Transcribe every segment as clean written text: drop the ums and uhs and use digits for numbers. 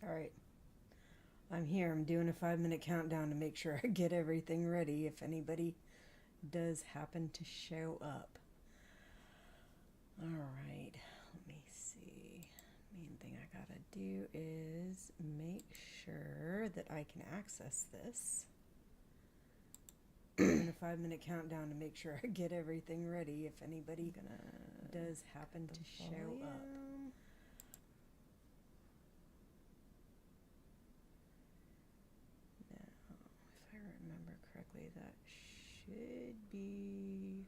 All right, I'm here. I'm doing a 5-minute countdown to make sure I get everything ready if anybody does happen to show up. All right, let me see. Main thing I gotta do is make sure that I can access this. Doing a 5-minute countdown to make sure I get everything ready if anybody does happen to show up. If I remember correctly, that should be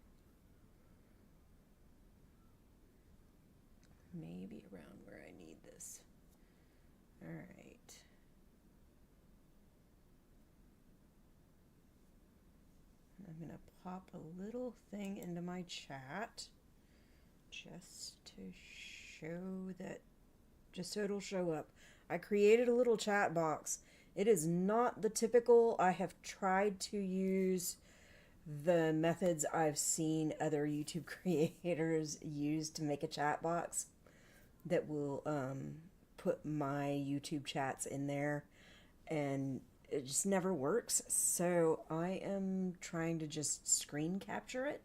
maybe around where I need this. All right. I'm going to pop a little thing into my chat just to show that, just so it'll show up. I created a little chat box. It is not the typical. I have tried to use the methods I've seen other YouTube creators use to make a chat box that will put my YouTube chats in there, and it just never works. So I am trying to just screen capture it,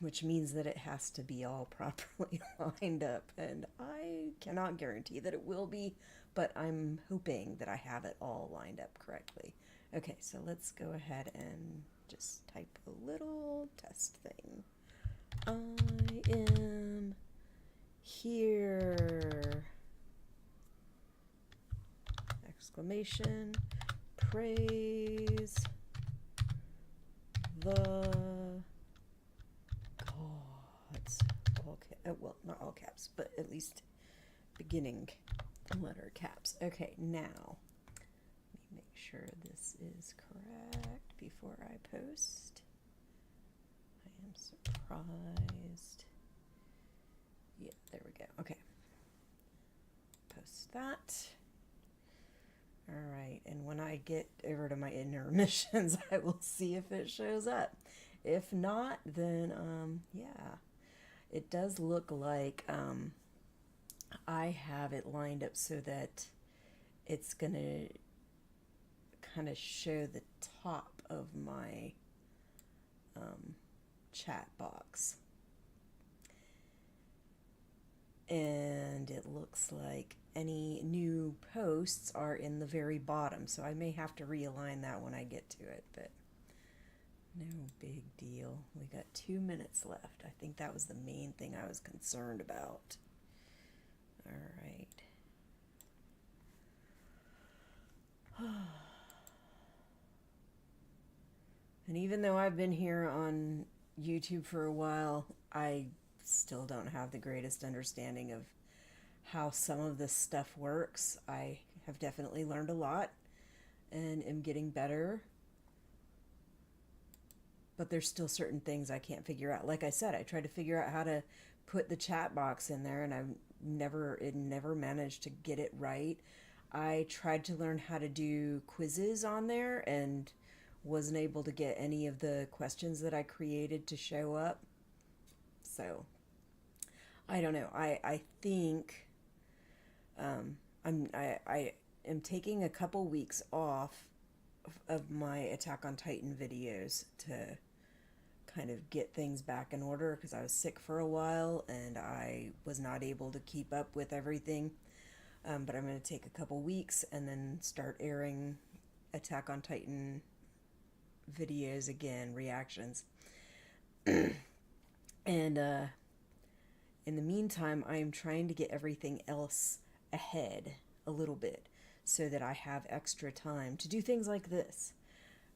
which means that it has to be all properly lined up, and I cannot guarantee that it will be, but I'm hoping that I have it all lined up correctly. Okay, so let's go ahead and just type a little test thing. I am here! Exclamation. Praise the gods. Well, not all caps, but at least beginning letter caps. Okay, now let me make sure this is correct before I post. I am surprised. Yeah, there we go. Okay. Post that. All right, and when I get over to my intermissions, I will see if it shows up. If not, then, yeah. It does look like I have it lined up so that it's going to kind of show the top of my chat box. And it looks like any new posts are in the very bottom, so I may have to realign that when I get to it, but no big deal. We got 2 minutes left. I think that was the main thing I was concerned about. All right. And even though I've been here on YouTube for a while, I still don't have the greatest understanding of how some of this stuff works. I have definitely learned a lot and am getting better, but there's still certain things I can't figure out. Like I said, I tried to figure out how to put the chat box in there, and it never managed to get it right. I tried to learn how to do quizzes on there and wasn't able to get any of the questions that I created to show up. So I don't know. I think I am taking a couple weeks off of my Attack on Titan videos to kind of get things back in order, because I was sick for a while and I was not able to keep up with everything. But I'm going to take a couple weeks and then start airing Attack on Titan videos again, reactions. And in the meantime, I am trying to get everything else ahead a little bit so that I have extra time to do things like this,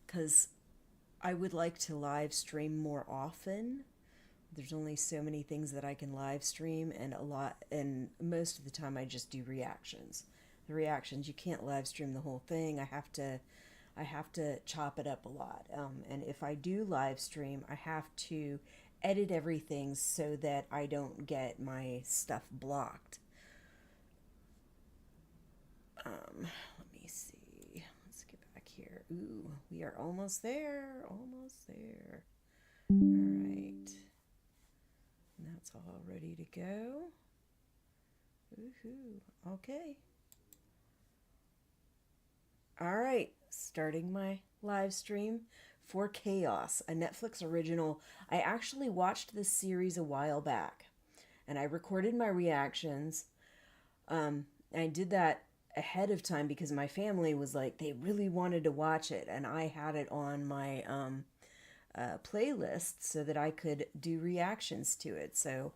because I would like to live stream more often. There's only so many things that I can live stream, and most of the time I just do reactions. The reactions, you can't live stream the whole thing. I have to chop it up a lot. And if I do live stream, I have to edit everything so that I don't get my stuff blocked. Let me see. Let's get back here. Ooh, we are almost there. Almost there. All right. And that's all ready to go. Woohoo. Okay. All right. Starting my live stream for KAOS, a Netflix original. I actually watched this series a while back and I recorded my reactions. I did that ahead of time because my family was like, they really wanted to watch it, and I had it on my playlist so that I could do reactions to it. So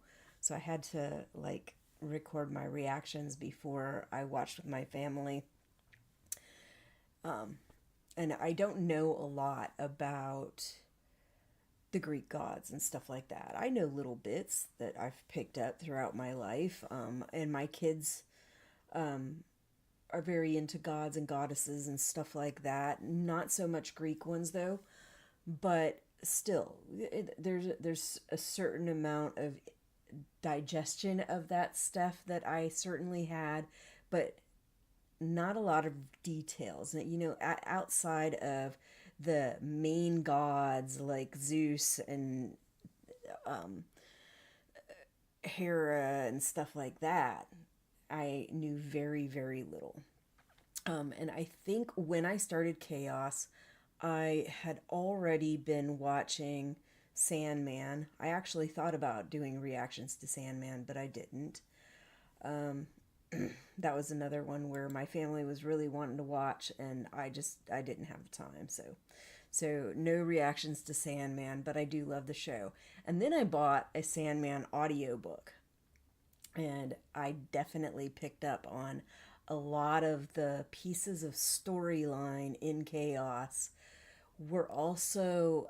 I had to like record my reactions before I watched with my family. And I don't know a lot about the Greek gods and stuff like that. I know little bits that I've picked up throughout my life, and my kids are very into gods and goddesses and stuff like that. Not so much Greek ones though, but still, there's a certain amount of digestion of that stuff that I certainly had, but not a lot of details. You know, outside of the main gods like Zeus and Hera and stuff like that, I knew very, very little. And I think when I started KAOS, I had already been watching Sandman. I actually thought about doing reactions to Sandman, but I didn't. That was another one where my family was really wanting to watch, and I didn't have the time. So no reactions to Sandman, but I do love the show. And then I bought a Sandman audiobook, and I definitely picked up on a lot of the pieces of storyline in KAOS were also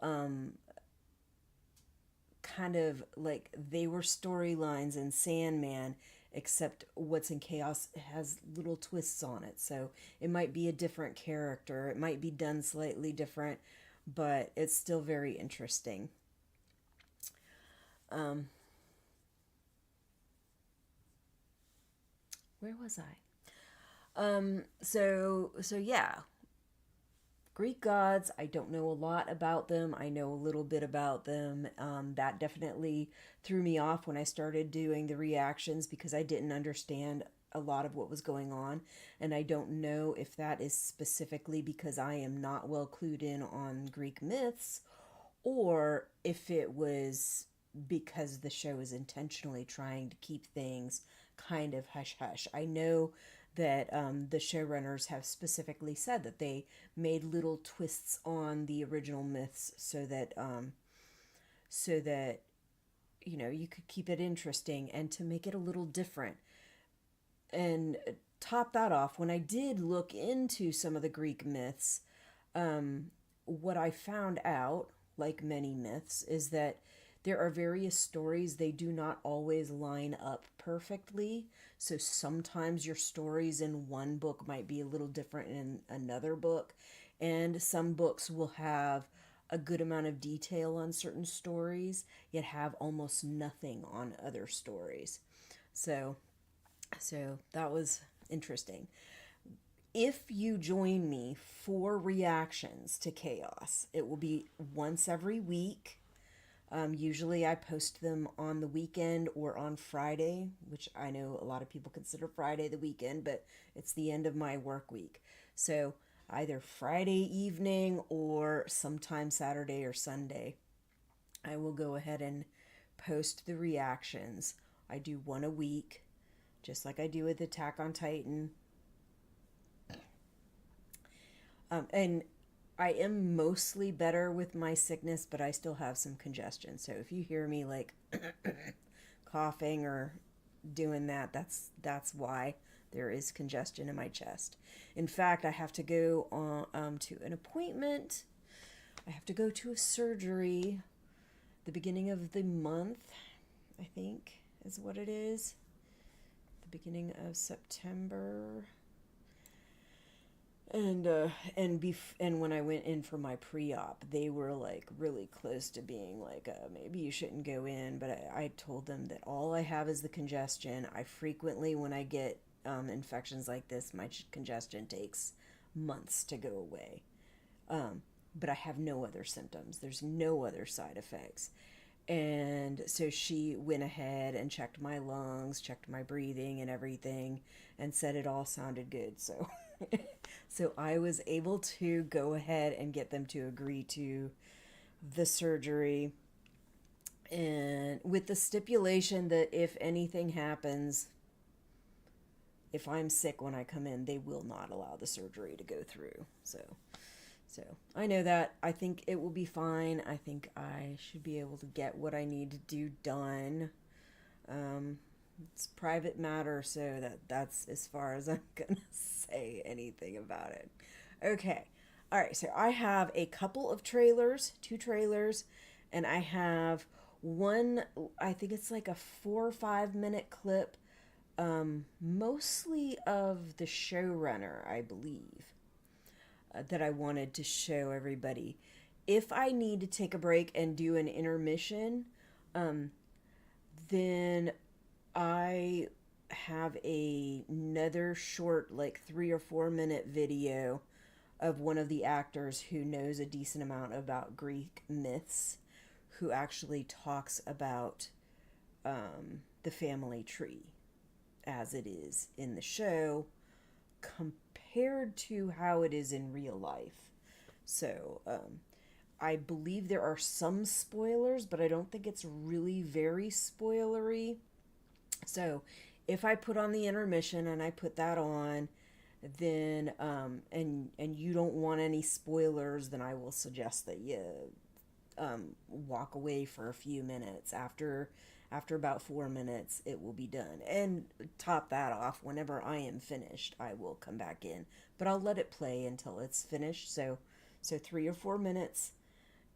kind of like they were storylines in Sandman, except what's in KAOS has little twists on it. So it might be a different character, it might be done slightly different, but it's still very interesting. Um, where was I? So yeah, Greek gods, I don't know a lot about them. I know a little bit about them. That definitely threw me off when I started doing the reactions because I didn't understand a lot of what was going on. And I don't know if that is specifically because I am not well clued in on Greek myths or if it was because the show is intentionally trying to keep things kind of hush hush. I know that the showrunners have specifically said that they made little twists on the original myths so that you know you could keep it interesting and to make it a little different. And top that off, when I did look into some of the Greek myths, what I found out, like many myths, is that there are various stories, they do not always line up perfectly. So sometimes your stories in one book might be a little different in another book. And some books will have a good amount of detail on certain stories, yet have almost nothing on other stories. So, so that was interesting. If you join me for reactions to KAOS, it will be once every week. Usually I post them on the weekend or on Friday, which I know a lot of people consider Friday the weekend, but it's the end of my work week. So either Friday evening or sometime Saturday or Sunday, I will go ahead and post the reactions. I do one a week, just like I do with Attack on Titan. And I am mostly better with my sickness, but I still have some congestion. So if you hear me like coughing or doing that, that's why there is congestion in my chest. In fact, I have to go on to an appointment. I have to go to a surgery the beginning of the month, I think is what it is. The beginning of September. And when I went in for my pre-op, they were like really close to being like, maybe you shouldn't go in. But I told them that all I have is the congestion. I frequently, when I get infections like this, my congestion takes months to go away. But I have no other symptoms. There's no other side effects. And so she went ahead and checked my lungs, checked my breathing and everything, and said it all sounded good. So, so I was able to go ahead and get them to agree to the surgery, and with the stipulation that if anything happens, if I'm sick when I come in, they will not allow the surgery to go through. So I know that. I think it will be fine. I think I should be able to get what I need to do done. It's private matter, so that's as far as I'm gonna say anything about it. Okay. All right, so I have a couple of trailers, 2 trailers, and I have one, I think it's like a 4 or 5 minute clip, mostly of the showrunner, I believe, that I wanted to show everybody. If I need to take a break and do an intermission, then I have another short, like 3 or 4 minute video of one of the actors who knows a decent amount about Greek myths, who actually talks about the family tree as it is in the show compared to how it is in real life. So I believe there are some spoilers, but I don't think it's really very spoilery. So if I put on the intermission and I put that on, then and you don't want any spoilers, then I will suggest that you walk away for a few minutes. After about 4 minutes, it will be done. And top that off, whenever I am finished, I will come back in. But I'll let it play until it's finished. So 3 or 4 minutes,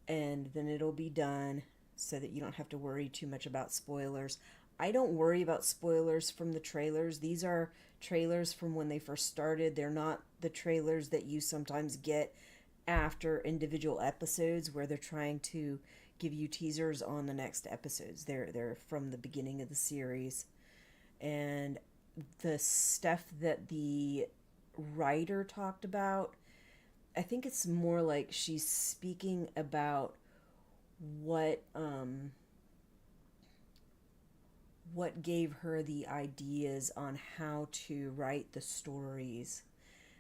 and then it'll be done, so that you don't have to worry too much about spoilers. I don't worry about spoilers from the trailers. These are trailers from when they first started. They're not the trailers that you sometimes get after individual episodes where they're trying to give you teasers on the next episodes. They're from the beginning of the series. And the stuff that the writer talked about, I think it's more like she's speaking about what gave her the ideas on how to write the stories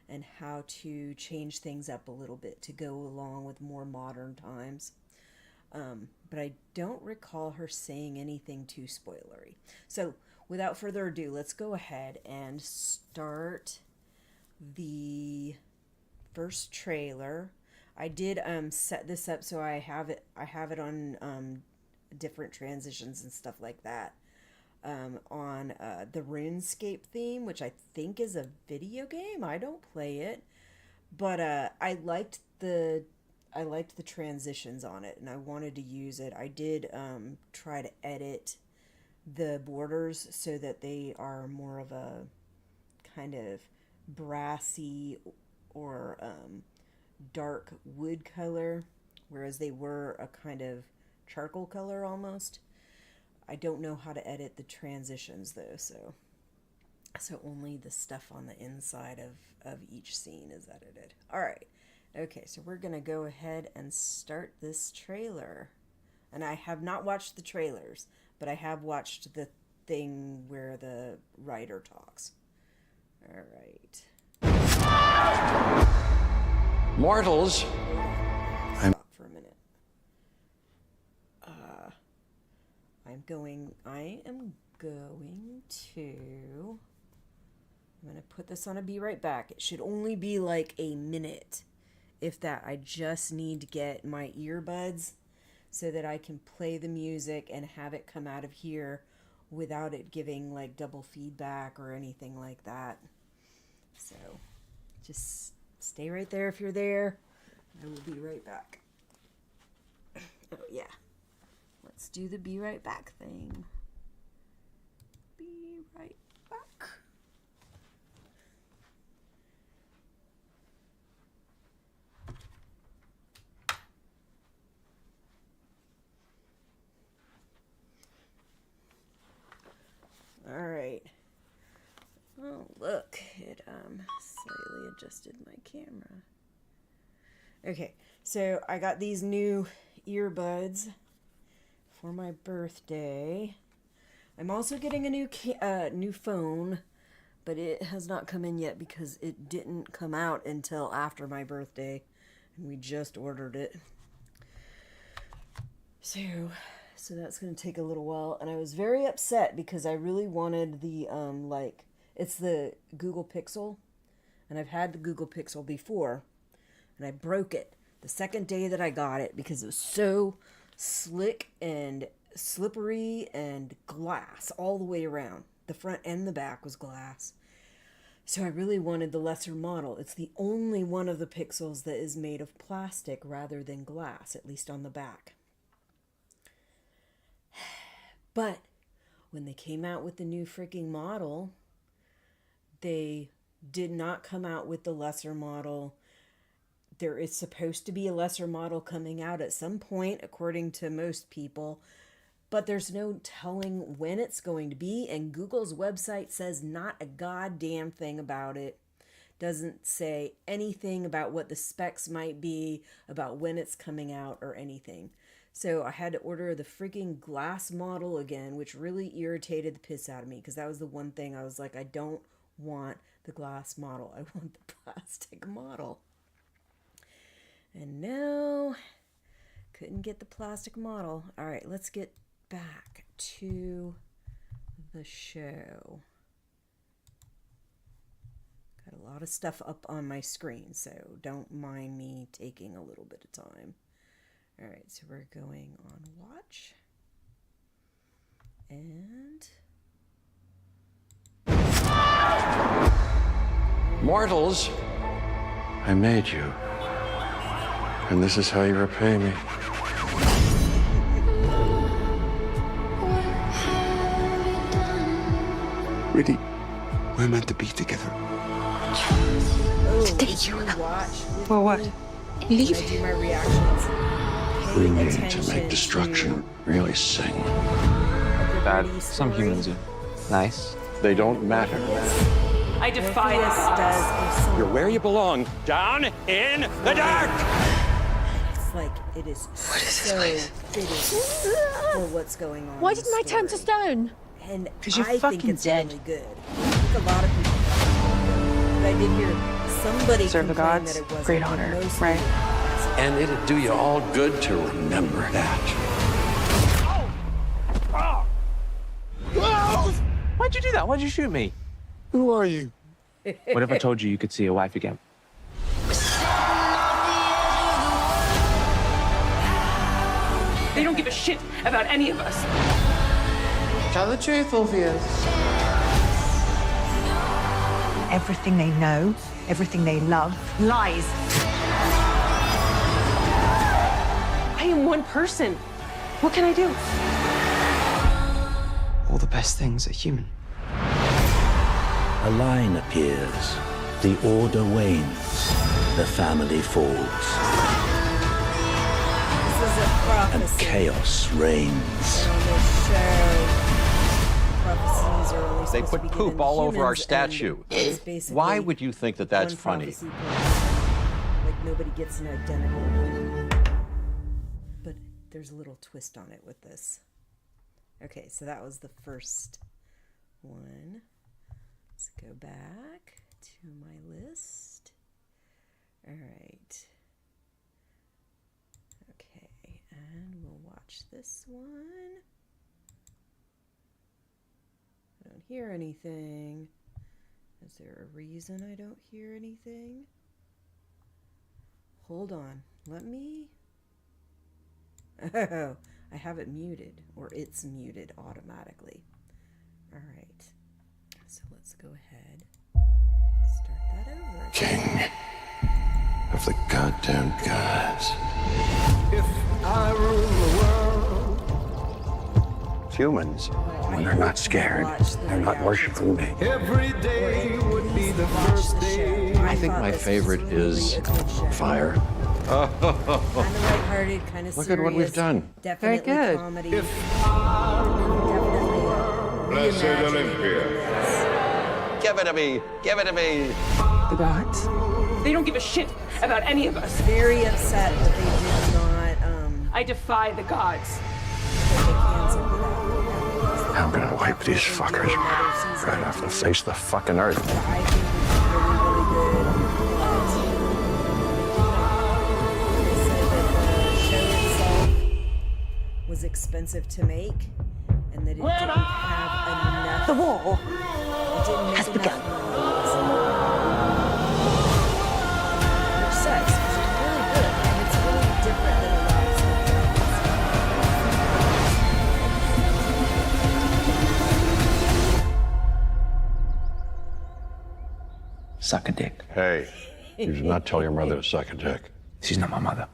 and how to change things up a little bit to go along with more modern times. But I don't recall her saying anything too spoilery. So without further ado, let's go ahead and start the first trailer. I did set this up so I have it on different transitions and stuff like that. On the RuneScape theme, which I think is a video game. I don't play it, but I liked the transitions on it, and I wanted to use it. I did try to edit the borders so that they are more of a kind of brassy or dark wood color, whereas they were a kind of charcoal color almost. I don't know how to edit the transitions though, so only the stuff on the inside of each scene is edited. Alright, okay, so we're gonna go ahead and start this trailer. And I have not watched the trailers, but I have watched the thing where the writer talks. Alright. Mortals. Stop for a minute. I am going to, I'm going to put this on a be right back. It should only be like a minute, if that. I just need to get my earbuds so that I can play the music and have it come out of here without it giving like double feedback or anything like that. So just stay right there if you're there. I will be right back. Oh yeah. Let's do the be right back thing. Be right back. All right. Oh, look, it slightly adjusted my camera. Okay, so I got these new earbuds for my birthday. I'm also getting a new phone, but it has not come in yet because it didn't come out until after my birthday, and we just ordered it. So that's going to take a little while, and I was very upset because I really wanted the, it's the Google Pixel, and I've had the Google Pixel before, and I broke it the second day that I got it because it was so slick and slippery and glass all the way around. The front and the back was glass. So I really wanted the lesser model. It's the only one of the Pixels that is made of plastic rather than glass, at least on the back. But when they came out with the new freaking model, they did not come out with the lesser model. There is supposed to be a lesser model coming out at some point, according to most people, but there's no telling when it's going to be, and Google's website says not a goddamn thing about it. Doesn't say anything about what the specs might be, about when it's coming out, or anything. So I had to order the freaking glass model again, which really irritated the piss out of me, because that was the one thing I was like, I don't want the glass model. I want the plastic model. And no, couldn't get the plastic model. All right, let's get back to the show. Got a lot of stuff up on my screen, so don't mind me taking a little bit of time. All right, so we're going on watch. And Mortals, I made you. And this is how you repay me. Really, we're meant to be together. Well, what? Leave? I do my reactions. We Pay need to attention make destruction really sing. Bad. everybody's Some story. humans are nice. They don't matter. I defy This this. does a song. you're where you belong. Down in the dark! It's like it is so fitting for what's going on. Why in the didn't I turn to story. stone? And 'Cause you're I think fucking it's dead. really good. I think a lot of people but I did hear somebody Serve the complain gods, that it wasn't. great but honor, mostly right? it's- And it'd do you all good to remember that. Why'd you do that? Why'd you shoot me? Who are you? What if I told you you could see your wife again? They don't give a shit about any of us. Tell the truth, Orpheus. Everything they know, everything they love, lies. I am one person. What can I do? All the best things are human. A line appears, the order wanes, the family falls, This is a and prophecy. chaos reigns. On this show, prophecies are only They supposed to put be poop given all to over our humans, statue. and it's basically Why would you think that that's one funny? prophecy per- like nobody gets an identical one. But there's a little twist on it with this. Okay, so that was the first one. Let's go back to my list. All right. Okay, and we'll watch this one. I don't hear anything. Is there a reason I don't hear anything? Hold on. Let me... Oh, I have it muted, or it's muted automatically. All right. So let's go ahead. Start that over. King of the goddamn gods. Humans, when they're not scared, they're not worshiping me. I think my favorite is Fire. Kind of lighthearted, kind of serious. Look at what we've done. Definitely Very good. comedy. Definitely Blessed Olympia. Give it to me! Give it to me! The gods. They don't give a shit about any of us. Very upset that they did not I defy the gods. that they Knock these fuckers right off the face of the fucking earth. I think is really, really good. They said that the show itself was expensive to make, and that it didn't have enough. The war It didn't make has enough begun. money. Which sucks, because it's really good, and it's really different than a lot of stuff. Suck a dick. Hey, you did not tell your mother to suck a dick. She's not my mother.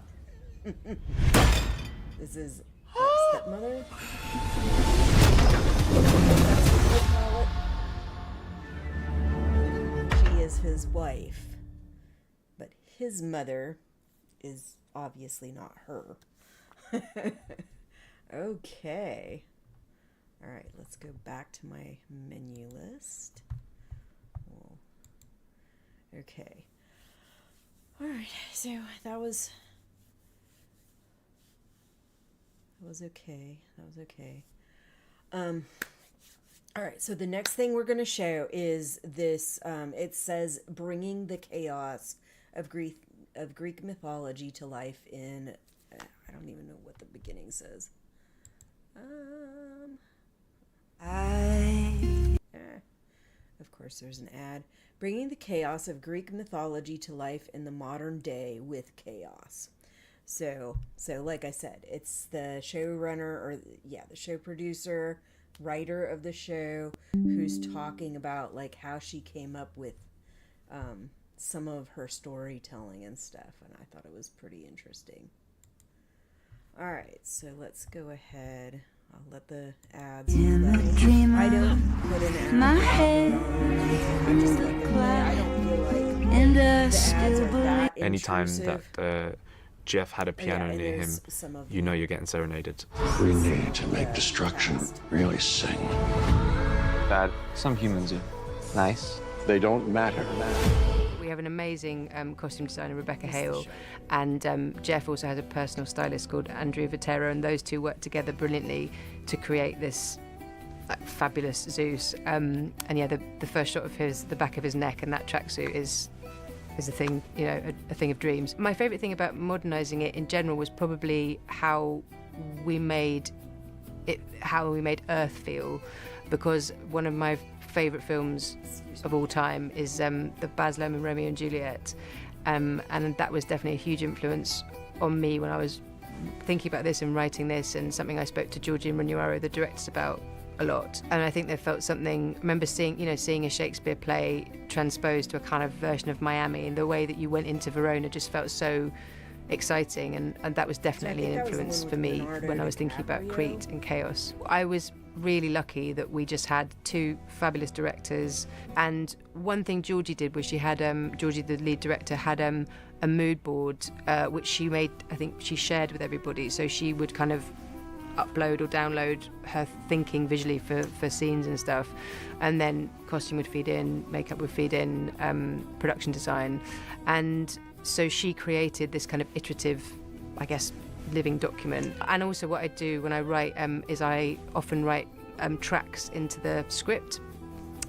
This is my stepmother. That's what they call it. She is his wife, but his mother is obviously not her. Okay. All right, let's go back to my menu list. Well, okay. All right, so that was okay. That was okay. All right, so the next thing we're going to show is this. It says bringing the chaos of Greek mythology to life in. I don't even know what the beginning says. Of course, there's an ad. Bringing the chaos of Greek mythology to life in the modern day with KAOS. So like I said, it's the showrunner the show producer, writer of the show, who's talking about like how she came up with some of her storytelling and stuff, and I thought it was pretty interesting. All right, so let's go ahead. I'll let the ads play. I don't put an ad. My head I just let them play. I don't feel like the ads are that Anytime intrusive. that Jeff had a piano Yeah, near him, there's some of you know you're getting serenaded. We need to make destruction really sing. Bad. Some humans are nice. They don't matter. We have an amazing costume designer, Rebecca Hale, and Jeff also has a personal stylist called Andrea Vitero, and those two work together brilliantly to create this fabulous Zeus. And yeah, the first shot of the back of his neck and that tracksuit is a thing, you know, a thing of dreams. My favourite thing about modernising it in general was probably how we made Earth feel, because one of my favourite films of all time is the Baz Luhrmann Romeo and Juliet, and that was definitely a huge influence on me when I was thinking about this and writing this, and something I spoke to Georgie and Ruggiero, the directors, about a lot. And I think they felt something. I remember seeing a Shakespeare play transposed to a kind of version of Miami, and the way that you went into Verona just felt so exciting, and that was definitely an influence for me when I was thinking about Crete and KAOS. I was really lucky that we just had two fabulous directors, and one thing Georgie did was she had Georgie, the lead director, had a mood board which she made, I think she shared with everybody, so she would kind of upload or download her thinking visually for scenes and stuff, and then costume would feed in, makeup would feed in, production design, and so she created this kind of iterative, I guess, living document. And also what I do when I write is I often write tracks into the script,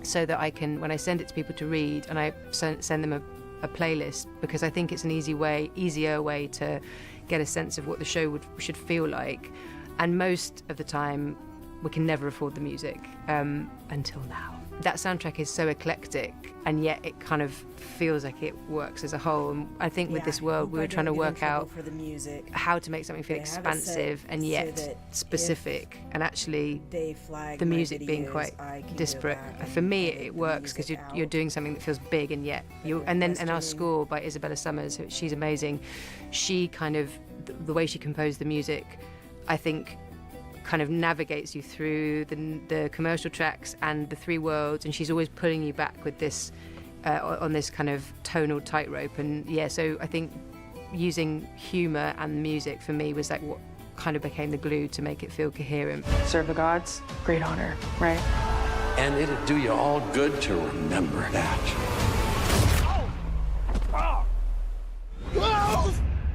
so that I can, when I send it to people to read, and I send them a playlist, because I think it's an easier way to get a sense of what the show should feel like. And most of the time we can never afford the music, until now. That soundtrack is so eclectic, and yet it kind of feels like it works as a whole. And I think with this world, we were trying to work out for the music, how to make something feel expansive and yet specific, and actually the music being quite disparate. For me, it works because you're doing something that feels big, and yet and our score by Isabella Summers, she's amazing. She kind of, the way she composed the music, I think, kind of navigates you through the commercial tracks and the three worlds, and she's always pulling you back with this on this kind of tonal tightrope. And yeah, so I think using humour and music for me was like what kind of became the glue to make it feel coherent. Serve the gods, great honor, right? And it'd do you all good to remember that.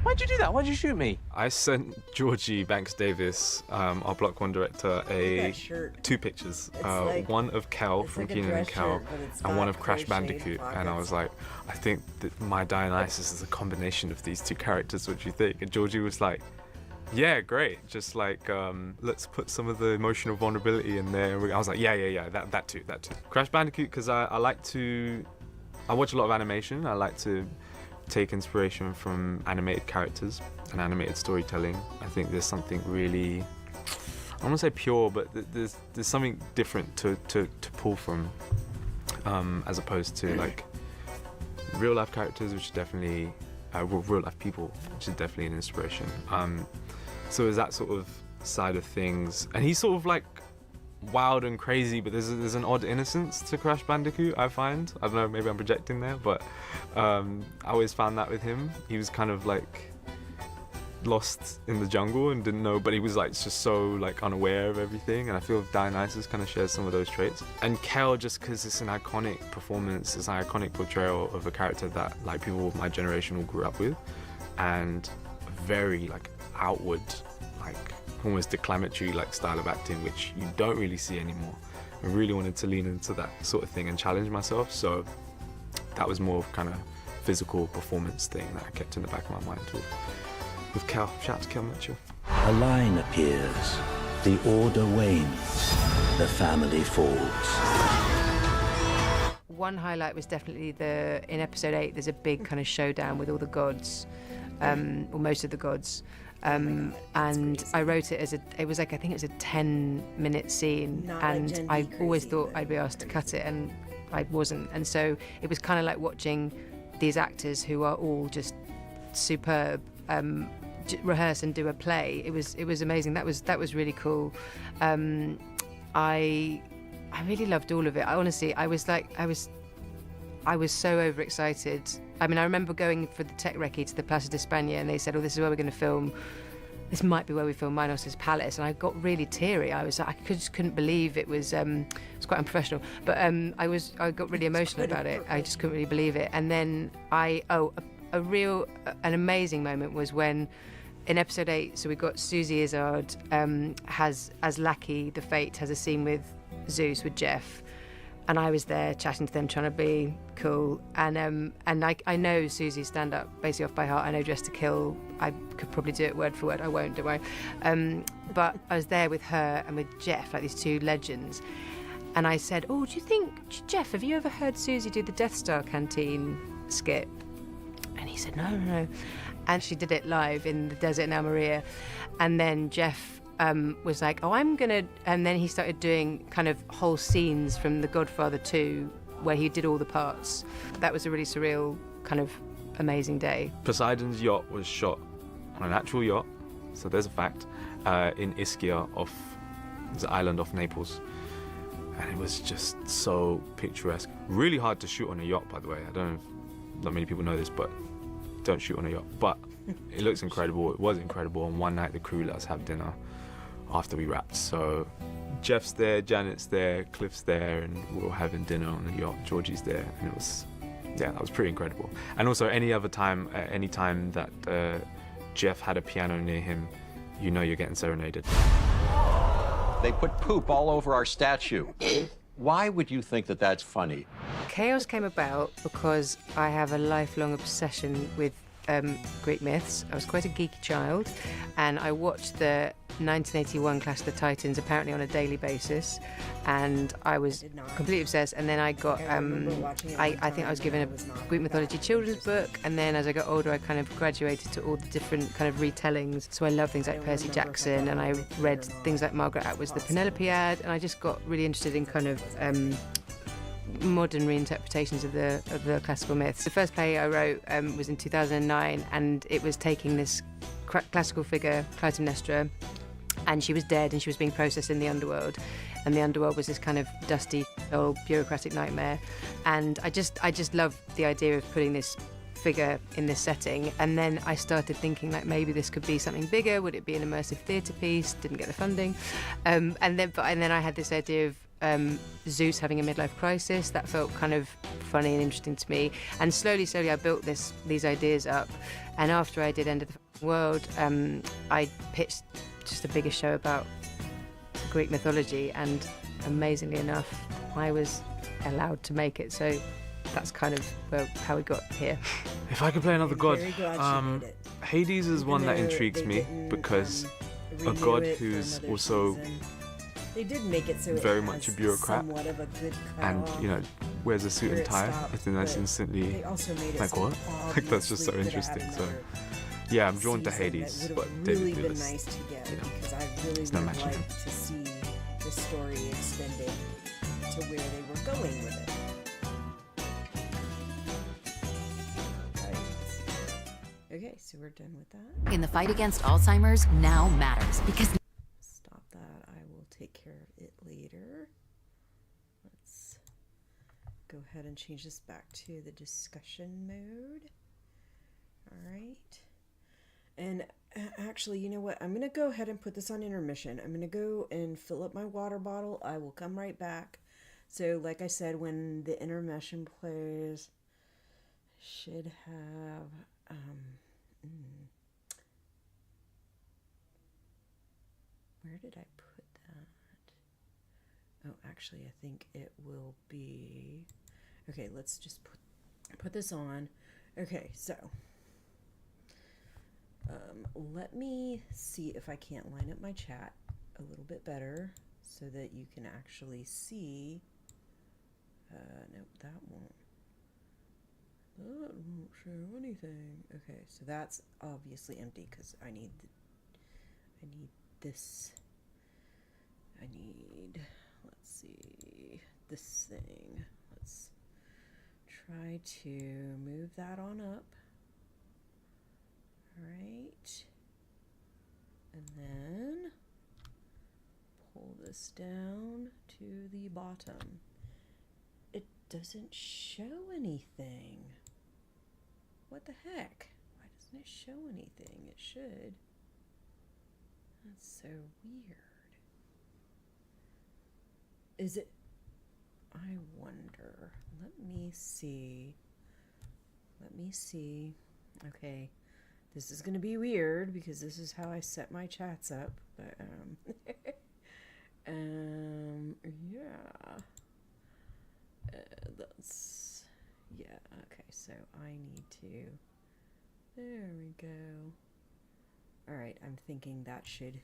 Why'd you do that? Why'd you shoot me? I sent Georgie Banks-Davis, our Block 1 director, two pictures. Like, one of Kel from like a Keenan and dress Kel, shirt, but it's and got one of Crash crocheted Bandicoot. And I pockets. was like, I think that my Dionysus is a combination of these two characters. What do you think? And Georgie was like, yeah, great. Just like, let's put some of the emotional vulnerability in there. I was like, yeah, that too. Crash Bandicoot, because I watch a lot of animation. I like to take inspiration from animated characters and animated storytelling. I think there's something really, I don't want to say pure, but there's something different to pull from, as opposed to like real life characters, which is definitely, real life people, which is definitely an inspiration. So there's that sort of side of things. And he's sort of like wild and crazy, but there's an odd innocence to Crash Bandicoot, I find. I don't know, maybe I'm projecting there, but I always found that with him. He was kind of like lost in the jungle and didn't know, but he was like just so like unaware of everything, and I feel Dionysus kind of shares some of those traits. And Kel, just because it's an iconic performance, it's an iconic portrayal of a character that like people of my generation all grew up with, and very like outward, like almost declamatory like style of acting, which you don't really see anymore. I really wanted to lean into that sort of thing and challenge myself, so that was more of kind of physical performance thing that I kept in the back of my mind with Kel. Shout out to Kel Mitchell. A line appears, the order wanes, the family falls. One highlight was definitely in episode 8, there's a big kind of showdown with all the gods, or most of the gods. And I wrote it as it was like, I think it was a 10-minute scene, and I always thought I'd be asked to cut it, and I wasn't. And so it was kind of like watching these actors who are all just superb rehearse and do a play. It was amazing. That was really cool. I really loved all of it. I was so overexcited. I mean, I remember going for the tech recce to the Plaza de España, and they said, oh, this is where we're going to film. This might be where we film Minos' Palace. And I got really teary. I just couldn't believe it was quite unprofessional. But I got really emotional about it. I just couldn't really believe it. And then an amazing moment was when in episode 8, so we got Susie Izzard has, as Lackey, the Fate, has a scene with Zeus, with Jeff. And I was there chatting to them, trying to be cool. And I know Susie's stand-up basically off by heart. I know Dress to Kill. I could probably do it word for word. I won't, don't worry. But I was there with her and with Jeff, like these two legends. And I said, oh, do you think, Jeff, have you ever heard Susie do the Death Star Canteen skit? And he said, no. And she did it live in the desert in Almeria. And then Jeff was like, oh, I'm gonna, and then he started doing kind of whole scenes from The Godfather 2 where he did all the parts. That was a really surreal, kind of amazing day. Poseidon's yacht was shot on an actual yacht, so there's a fact, in Ischia, off the island off Naples. And it was just so picturesque. Really hard to shoot on a yacht, by the way. I don't know if not many people know this, but don't shoot on a yacht. But it looks incredible. It was incredible. And one night the crew let us have dinner after we wrapped. So Jeff's there, Janet's there, Cliff's there, and we're all having dinner on the yacht. Georgie's there, and it was, yeah, that was pretty incredible. And also any time that Jeff had a piano near him, you know you're getting serenaded. They put poop all over our statue. Why would you think that that's funny? KAOS came about because I have a lifelong obsession with Greek myths. I was quite a geeky child, and I watched the 1981 Clash of the Titans apparently on a daily basis, and I was completely obsessed. And then I got I think I was given a Greek mythology children's book, and then as I got older I kind of graduated to all the different kind of retellings. So I love things like Percy Jackson, and I read things like Margaret Atwood's The Penelopiad, and I just got really interested in kind of modern reinterpretations of the classical myths. The first play I wrote was in 2009, and it was taking this classical figure, Clytemnestra, and she was dead and she was being processed in the underworld, and the underworld was this kind of dusty old bureaucratic nightmare. And I just loved the idea of putting this figure in this setting. And then I started thinking like maybe this could be something bigger. Would it be an immersive theatre piece? Didn't get the funding, and then I had this idea of Zeus having a midlife crisis. That felt kind of funny and interesting to me. And slowly I built these ideas up. And after I did End of the world, I pitched just a bigger show about Greek mythology, and amazingly enough, I was allowed to make it. So that's kind of how we got here. If I could play another god, Very glad she did it. Hades is one that Even though intrigues they me didn't, because a renew god it for who's another also season. They did make it so very it much has a bureaucrat somewhat of a good and, cutoff. you know, wears a suit where and it tie. stopped, I think that's but instantly they also made it like, so what? Like, that's just so obviously could have interesting. So another yeah, I'm drawn to season Hades, that but would have David really been Lewis, nice to get, you know, because I really there's no would matching like him. to see the story extended to where they were going with it. Okay, so we're done with that. In the fight against Alzheimer's, now matters because Stop that. I will take care of it later. Let's go ahead and change this back to the discussion mode. All right. And actually, you know what? I'm going to go ahead and put this on intermission. I'm going to go and fill up my water bottle. I will come right back. So, like I said, when the intermission plays, should have... Where did I put that? Oh, actually, I think it will be... Okay, let's just put this on. Okay, so... let me see if I can't line up my chat a little bit better so that you can actually see... nope, that won't show anything. Okay, so that's obviously empty because I need this. I need, let's see, this thing. Let's try to move that on up. All right. And then pull this down to the bottom. It doesn't show anything. What the heck? Why doesn't it show anything? It should. That's so weird. Is it? I wonder. Let me see. Let me see. Okay. This is going to be weird because this is how I set my chats up. But, yeah. That's, yeah, okay, so I need to, there we go. Alright, I'm thinking that should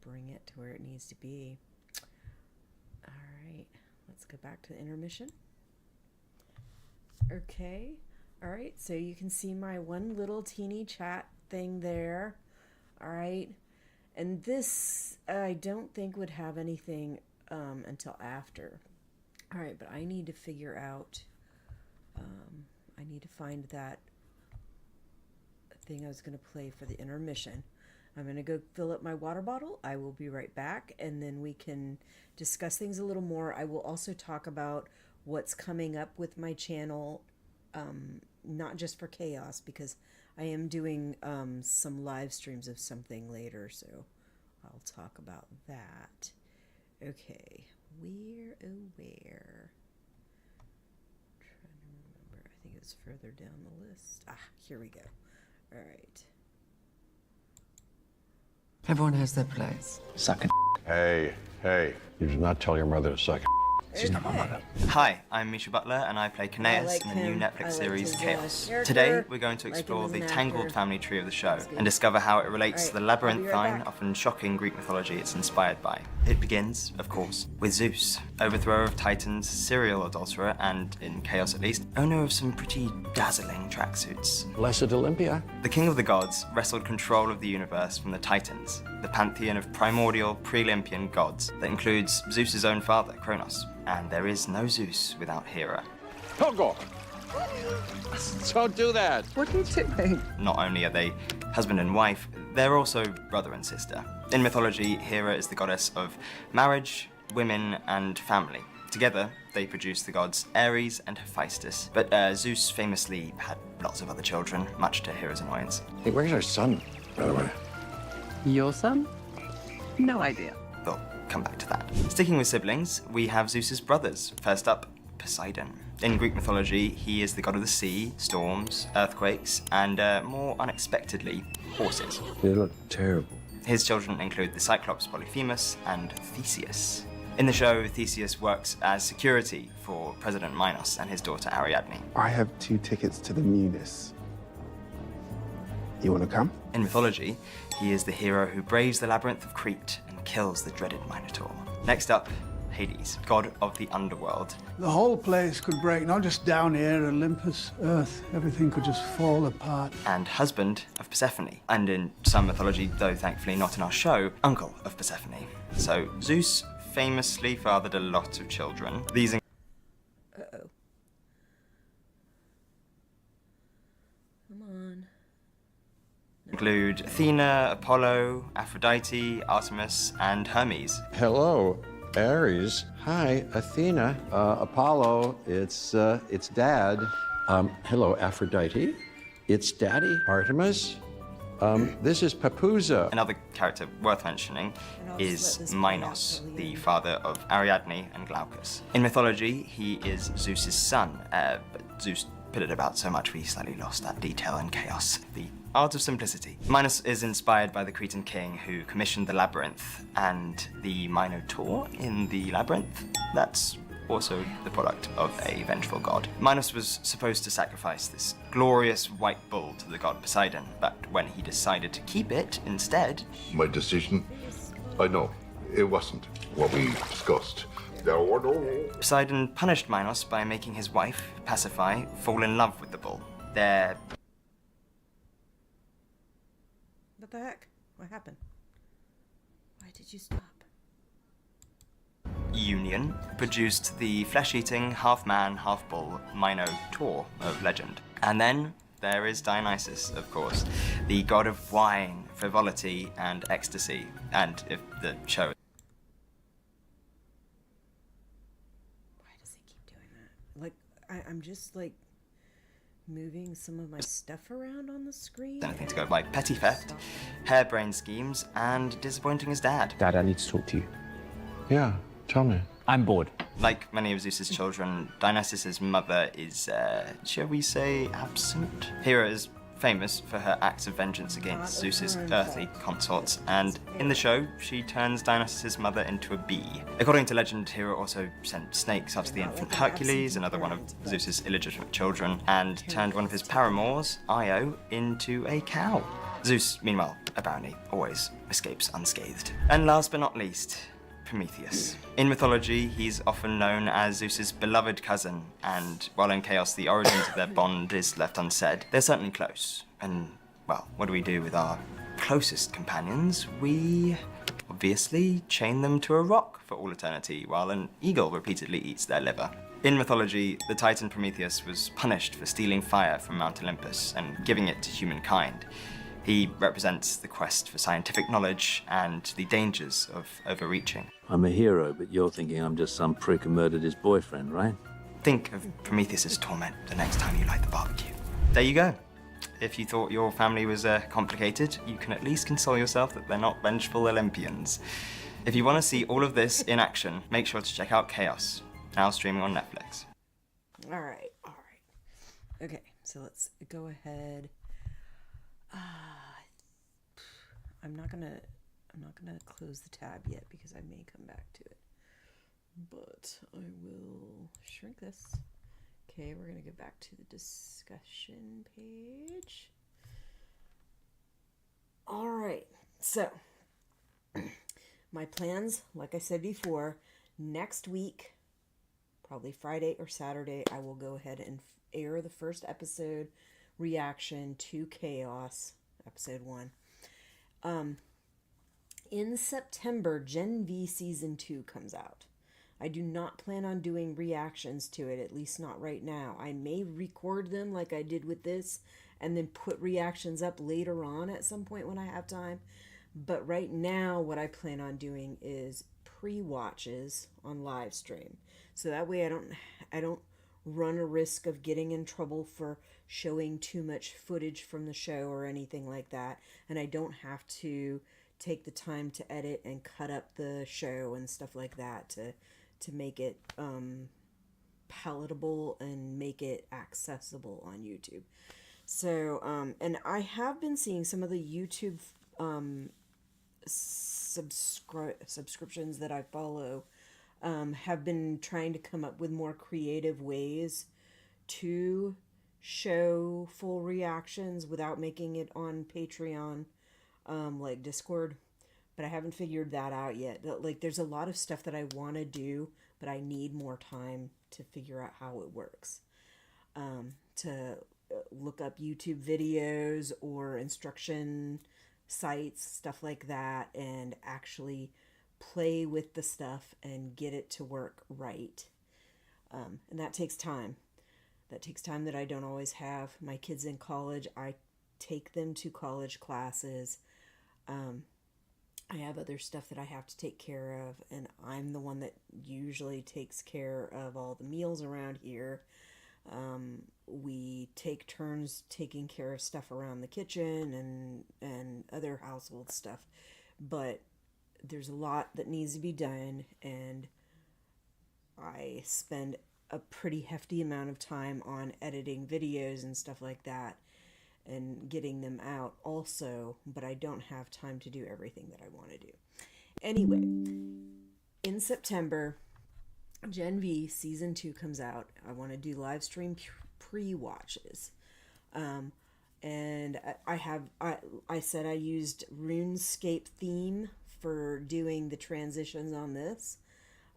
bring it to where it needs to be. Alright, let's go back to the intermission. Okay, alright, so you can see my one little teeny chat thing there. Alright, and this I don't think would have anything until after. Alright, but I need to figure out, I need to find that thing I was going to play for the intermission. I'm going to go fill up my water bottle. I will be right back, and then we can discuss things a little more. I will also talk about what's coming up with my channel, not just for KAOS, because I am doing some live streams of something later, so I'll talk about that. Okay. Where, oh where? I'm trying to remember. I think it's further down the list. Ah, here we go. All right. everyone has their place. Suck it. Hey, you do not tell your mother to suck. She's not my mother. Hi, I'm Misha Butler and I play Kaneas like in the new him. Netflix I like series his KAOS. character. Today, we're going to Like him explore as the an tangled actor. family tree of the show good. and discover how it relates to the Alright, I'll be labyrinthine, right back. often shocking Greek mythology it's inspired by. It begins, of course, with Zeus, overthrower of Titans, serial adulterer, and, in KAOS at least, owner of some pretty dazzling tracksuits. Blessed Olympia. The king of the gods wrestled control of the universe from the Titans, the pantheon of primordial, pre-Olympian gods that includes Zeus's own father, Kronos. And there is no Zeus without Hera. Togo. Don't do that. What are you doing? Not only are they husband and wife, they're also brother and sister. In mythology, Hera is the goddess of marriage, women, and family. Together, they produce the gods Ares and Hephaestus. But Zeus famously had lots of other children, much to Hera's annoyance. Hey, where's our son, by the way? Your son? No idea. We'll come back to that. Sticking with siblings, we have Zeus's brothers. First up, Poseidon. In Greek mythology, he is the god of the sea, storms, earthquakes, and more unexpectedly, horses. They look terrible. His children include the Cyclops Polyphemus and Theseus. In the show, Theseus works as security for President Minos and his daughter Ariadne. I have 2 tickets to the Munis. You want to come? In mythology, he is the hero who braves the labyrinth of Crete and kills the dreaded Minotaur. Next up, Hades, god of the underworld. The whole place could break, not just down here, Olympus, Earth, everything could just fall apart. And husband of Persephone. And in some mythology, though thankfully not in our show, uncle of Persephone. So Zeus famously fathered a lot of children. These Uh-oh. Come on. include Athena, Apollo, Aphrodite, Artemis, and Hermes. Hello, Ares. Hi, Athena. Apollo, it's Dad. Hello, Aphrodite. It's Daddy. Artemis. This is Papuza. Another character worth mentioning is Minos, the father of Ariadne and Glaucus. In mythology, he is Zeus's son, but Zeus put it about so much we slightly lost that detail in KAOS. The art of simplicity. Minos is inspired by the Cretan king who commissioned the labyrinth, and the Minotaur in the labyrinth, that's also the product of a vengeful god. Minos was supposed to sacrifice this glorious white bull to the god Poseidon, but when he decided to keep it instead... My decision? I know. It wasn't what we discussed. Poseidon punished Minos by making his wife, Pasiphae, fall in love with the bull. Their What the heck? What happened? Why did you stop? union produced the flesh-eating, half-man, half-bull Minotaur of legend. And then there is Dionysus, of course, the god of wine, frivolity, and ecstasy. And if the show... Why does he keep doing that? Like, I'm just, like, moving some of my stuff around on the screen. Anything to go by petty theft, harebrained schemes, and disappointing his dad. Dad, I need to talk to you. Yeah, tell me. I'm bored. Like many of Zeus's children, Dionysus's mother is, shall we say, absent. Hera is famous for her acts of vengeance against Zeus's earthly consorts, and in the show, she turns Dionysus's mother into a bee. According to legend, Hera also sent snakes after the infant Hercules, another one of Zeus's illegitimate children, and turned one of his paramours, Io, into a cow. Zeus, meanwhile, apparently always escapes unscathed. And last but not least, Prometheus. In mythology, he's often known as Zeus's beloved cousin, and while in KAOS the origins of their bond is left unsaid, they're certainly close. And, well, what do we do with our closest companions? We obviously chain them to a rock for all eternity, while an eagle repeatedly eats their liver. In mythology, the Titan Prometheus was punished for stealing fire from Mount Olympus and giving it to humankind. He represents the quest for scientific knowledge and the dangers of overreaching. I'm a hero, but you're thinking I'm just some prick who murdered his boyfriend, right? Think of Prometheus's torment the next time you light the barbecue. There you go. If you thought your family was complicated, you can at least console yourself that they're not vengeful Olympians. If you want to see all of this in action, make sure to check out KAOS, now streaming on Netflix. All right. Okay, so let's go ahead. I'm not gonna close the tab yet because I may come back to it, but I will shrink this. Okay, we're gonna go back to the discussion page. All right, so my plans, like I said before, next week, probably Friday or Saturday, I will go ahead and air the first episode reaction to KAOS, episode 1. In September, Gen V Season 2 comes out. I do not plan on doing reactions to it, at least not right now. I may record them like I did with this and then put reactions up later on at some point when I have time. But right now, what I plan on doing is pre-watches on live stream. So that way I don't run a risk of getting in trouble for showing too much footage from the show or anything like that, and I don't have to take the time to edit and cut up the show and stuff like that to make it palatable and make it accessible on YouTube. So, and I have been seeing some of the YouTube subscriptions that I follow have been trying to come up with more creative ways to show full reactions without making it on Patreon, like Discord. But I haven't figured that out yet. Like, there's a lot of stuff that I want to do, but I need more time to figure out how it works. To look up YouTube videos or instruction sites, stuff like that, and actually play with the stuff and get it to work right. And that takes time. That takes time that I don't always have. My kids in college, I take them to college classes. I have other stuff that I have to take care of, and I'm the one that usually takes care of all the meals around here. We take turns taking care of stuff around the kitchen and other household stuff, but there's a lot that needs to be done, and I spend a pretty hefty amount of time on editing videos and stuff like that and getting them out also, but I don't have time to do everything that I want to do. Anyway, in September, Gen V Season 2 comes out. I want to do live stream pre-watches. And I said I used RuneScape theme for doing the transitions on this.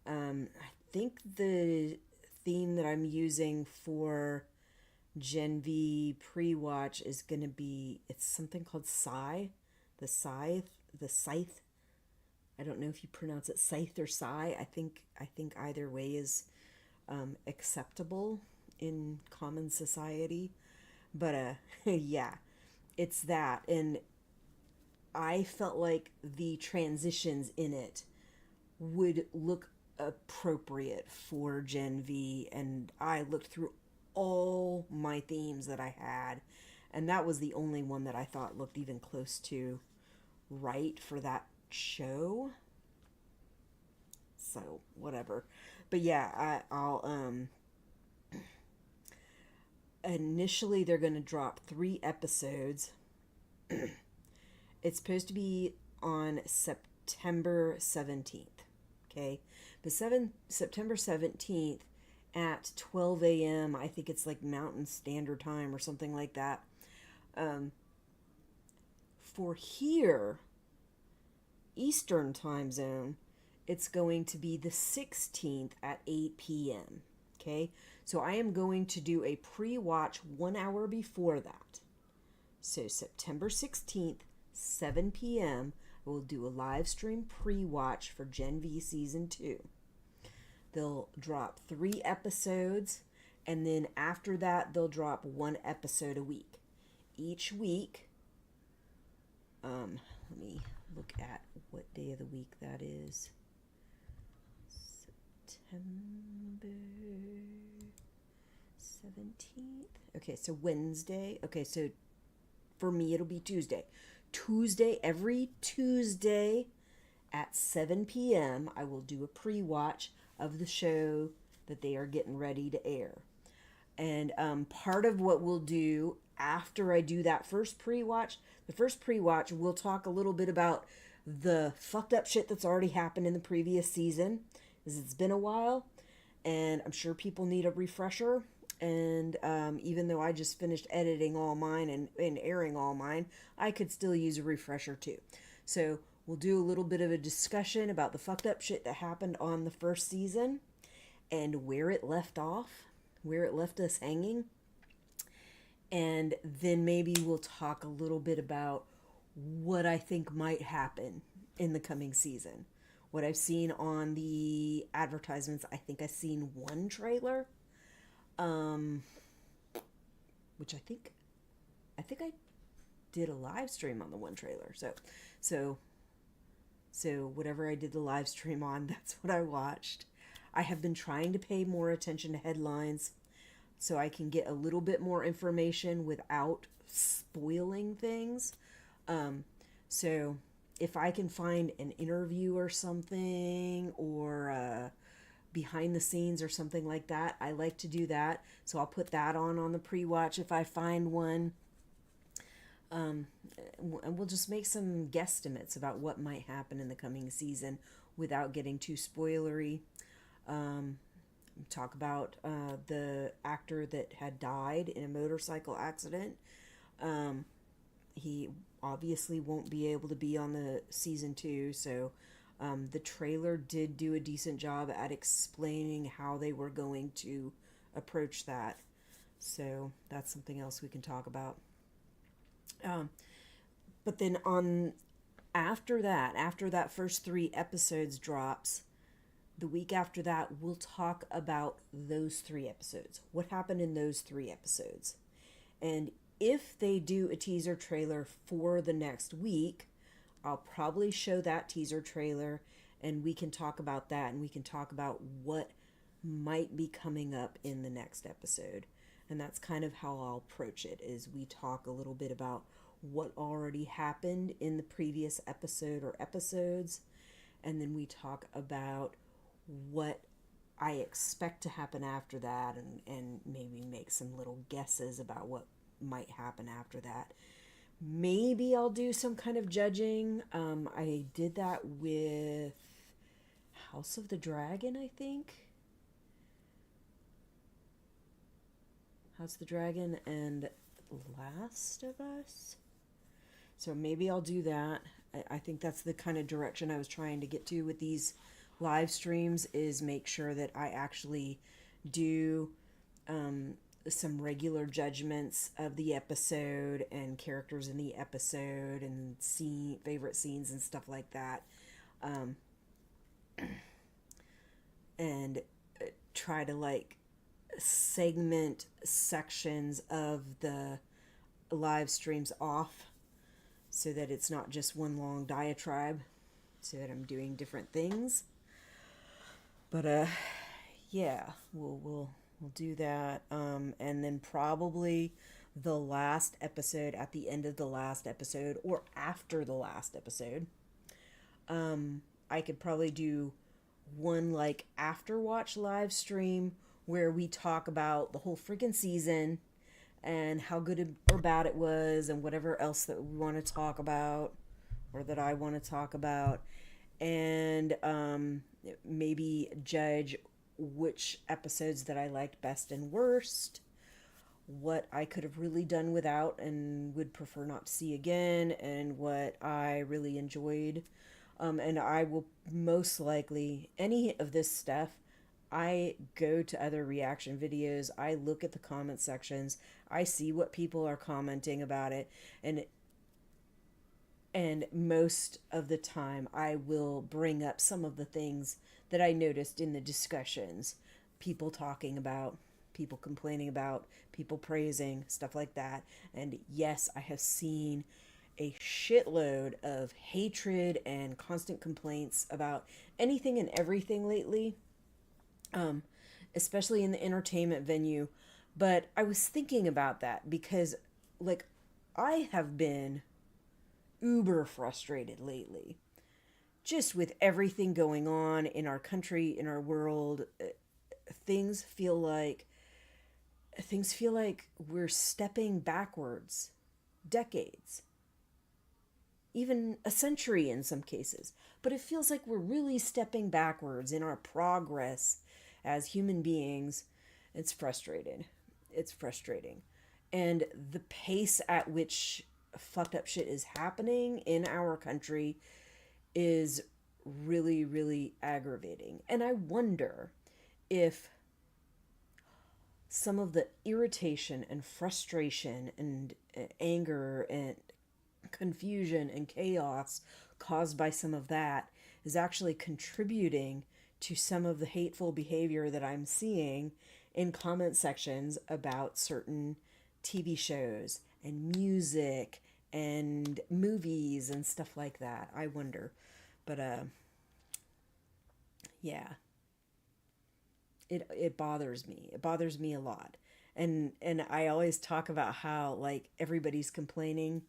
I think the theme that I'm using for Gen V pre-watch is going to be, it's something called the Scythe. I don't know if you pronounce it Scythe or Sigh. I think either way is acceptable in common society. But yeah, it's that. And I felt like the transitions in it would look appropriate for Gen V, and I looked through all my themes that I had, and that was the only one that I thought looked even close to right for that show. So whatever. But yeah, I'll initially they're going to drop 3 episodes. It's supposed to be on September 17th. Okay? But September 17th at 12 a.m. I think it's like Mountain Standard Time or something like that. For here, Eastern Time Zone, it's going to be the 16th at 8 p.m. Okay? So I am going to do a pre-watch 1 hour before that. So September 16th, 7 p.m., I will do a live stream pre-watch for Gen V Season 2. They'll drop 3 episodes, and then after that, they'll drop 1 episode a week. Each week, let me look at what day of the week that is. September 17th. Okay, so Wednesday. Okay, so for me, it'll be Tuesday. Every Tuesday at 7 p.m., I will do a pre-watch of the show that they are getting ready to air. And part of what we'll do after I do that first pre-watch, we'll talk a little bit about the fucked up shit that's already happened in the previous season, because it's been a while, and I'm sure people need a refresher. And even though I just finished editing all mine and airing all mine, I could still use a refresher too. So we'll do a little bit of a discussion about the fucked up shit that happened on the first season and where it left off, where it left us hanging. And then maybe we'll talk a little bit about what I think might happen in the coming season. What I've seen on the advertisements, I think I've seen 1 trailer. Which I think I did a live stream on the 1 trailer. So whatever I did the live stream on, that's what I watched. I have been trying to pay more attention to headlines so I can get a little bit more information without spoiling things. So if I can find an interview or something, or behind the scenes or something like that. I like to do that, so I'll put that on the pre-watch if I find one. And we'll just make some guesstimates about what might happen in the coming season without getting too spoilery. Talk about the actor that had died in a motorcycle accident. He obviously won't be able to be on the season 2, so the trailer did do a decent job at explaining how they were going to approach that. So that's something else we can talk about. But then after that first 3 episodes drops, the week after that, we'll talk about those 3 episodes. What happened in those 3 episodes? And if they do a teaser trailer for the next week, I'll probably show that teaser trailer and we can talk about that, and we can talk about what might be coming up in the next episode. And that's kind of how I'll approach it, is we talk a little bit about what already happened in the previous episode or episodes, and then we talk about what I expect to happen after that, and maybe make some little guesses about what might happen after that. Maybe I'll do some kind of judging. I did that with House of the Dragon, I think. House of the Dragon and Last of Us. So maybe I'll do that. I think that's the kind of direction I was trying to get to with these live streams, is make sure that I actually do some regular judgments of the episode and characters in the episode and favorite scenes and stuff like that. And try to like segment sections of the live streams off so that it's not just one long diatribe, so that I'm doing different things. But yeah, we'll do that. And then probably the last episode, at the end of the last episode or after the last episode, I could probably do one like after watch live stream where we talk about the whole freaking season and how good or bad it was and whatever else that we want to talk about or that I want to talk about, and maybe judge which episodes that I liked best and worst, what I could have really done without and would prefer not to see again, and what I really enjoyed. And I will most likely, any of this stuff, I go to other reaction videos, I look at the comment sections, I see what people are commenting about it, and most of the time I will bring up some of the things that I noticed in the discussions. People talking about, people complaining about, people praising, stuff like that. And yes, I have seen a shitload of hatred and constant complaints about anything and everything lately, especially in the entertainment venue. But I was thinking about that because, like, I have been uber frustrated lately, just with everything going on in our country, in our world. Things feel like we're stepping backwards decades, even a century in some cases. But it feels like we're really stepping backwards in our progress as human beings. It's frustrating. And the pace at which fucked up shit is happening in our country is really, really aggravating. And I wonder if some of the irritation and frustration and anger and confusion and chaos caused by some of that is actually contributing to some of the hateful behavior that I'm seeing in comment sections about certain TV shows and music and movies and stuff like that. I wonder. But yeah, it bothers me. It bothers me a lot. And I always talk about how, like, everybody's complaining,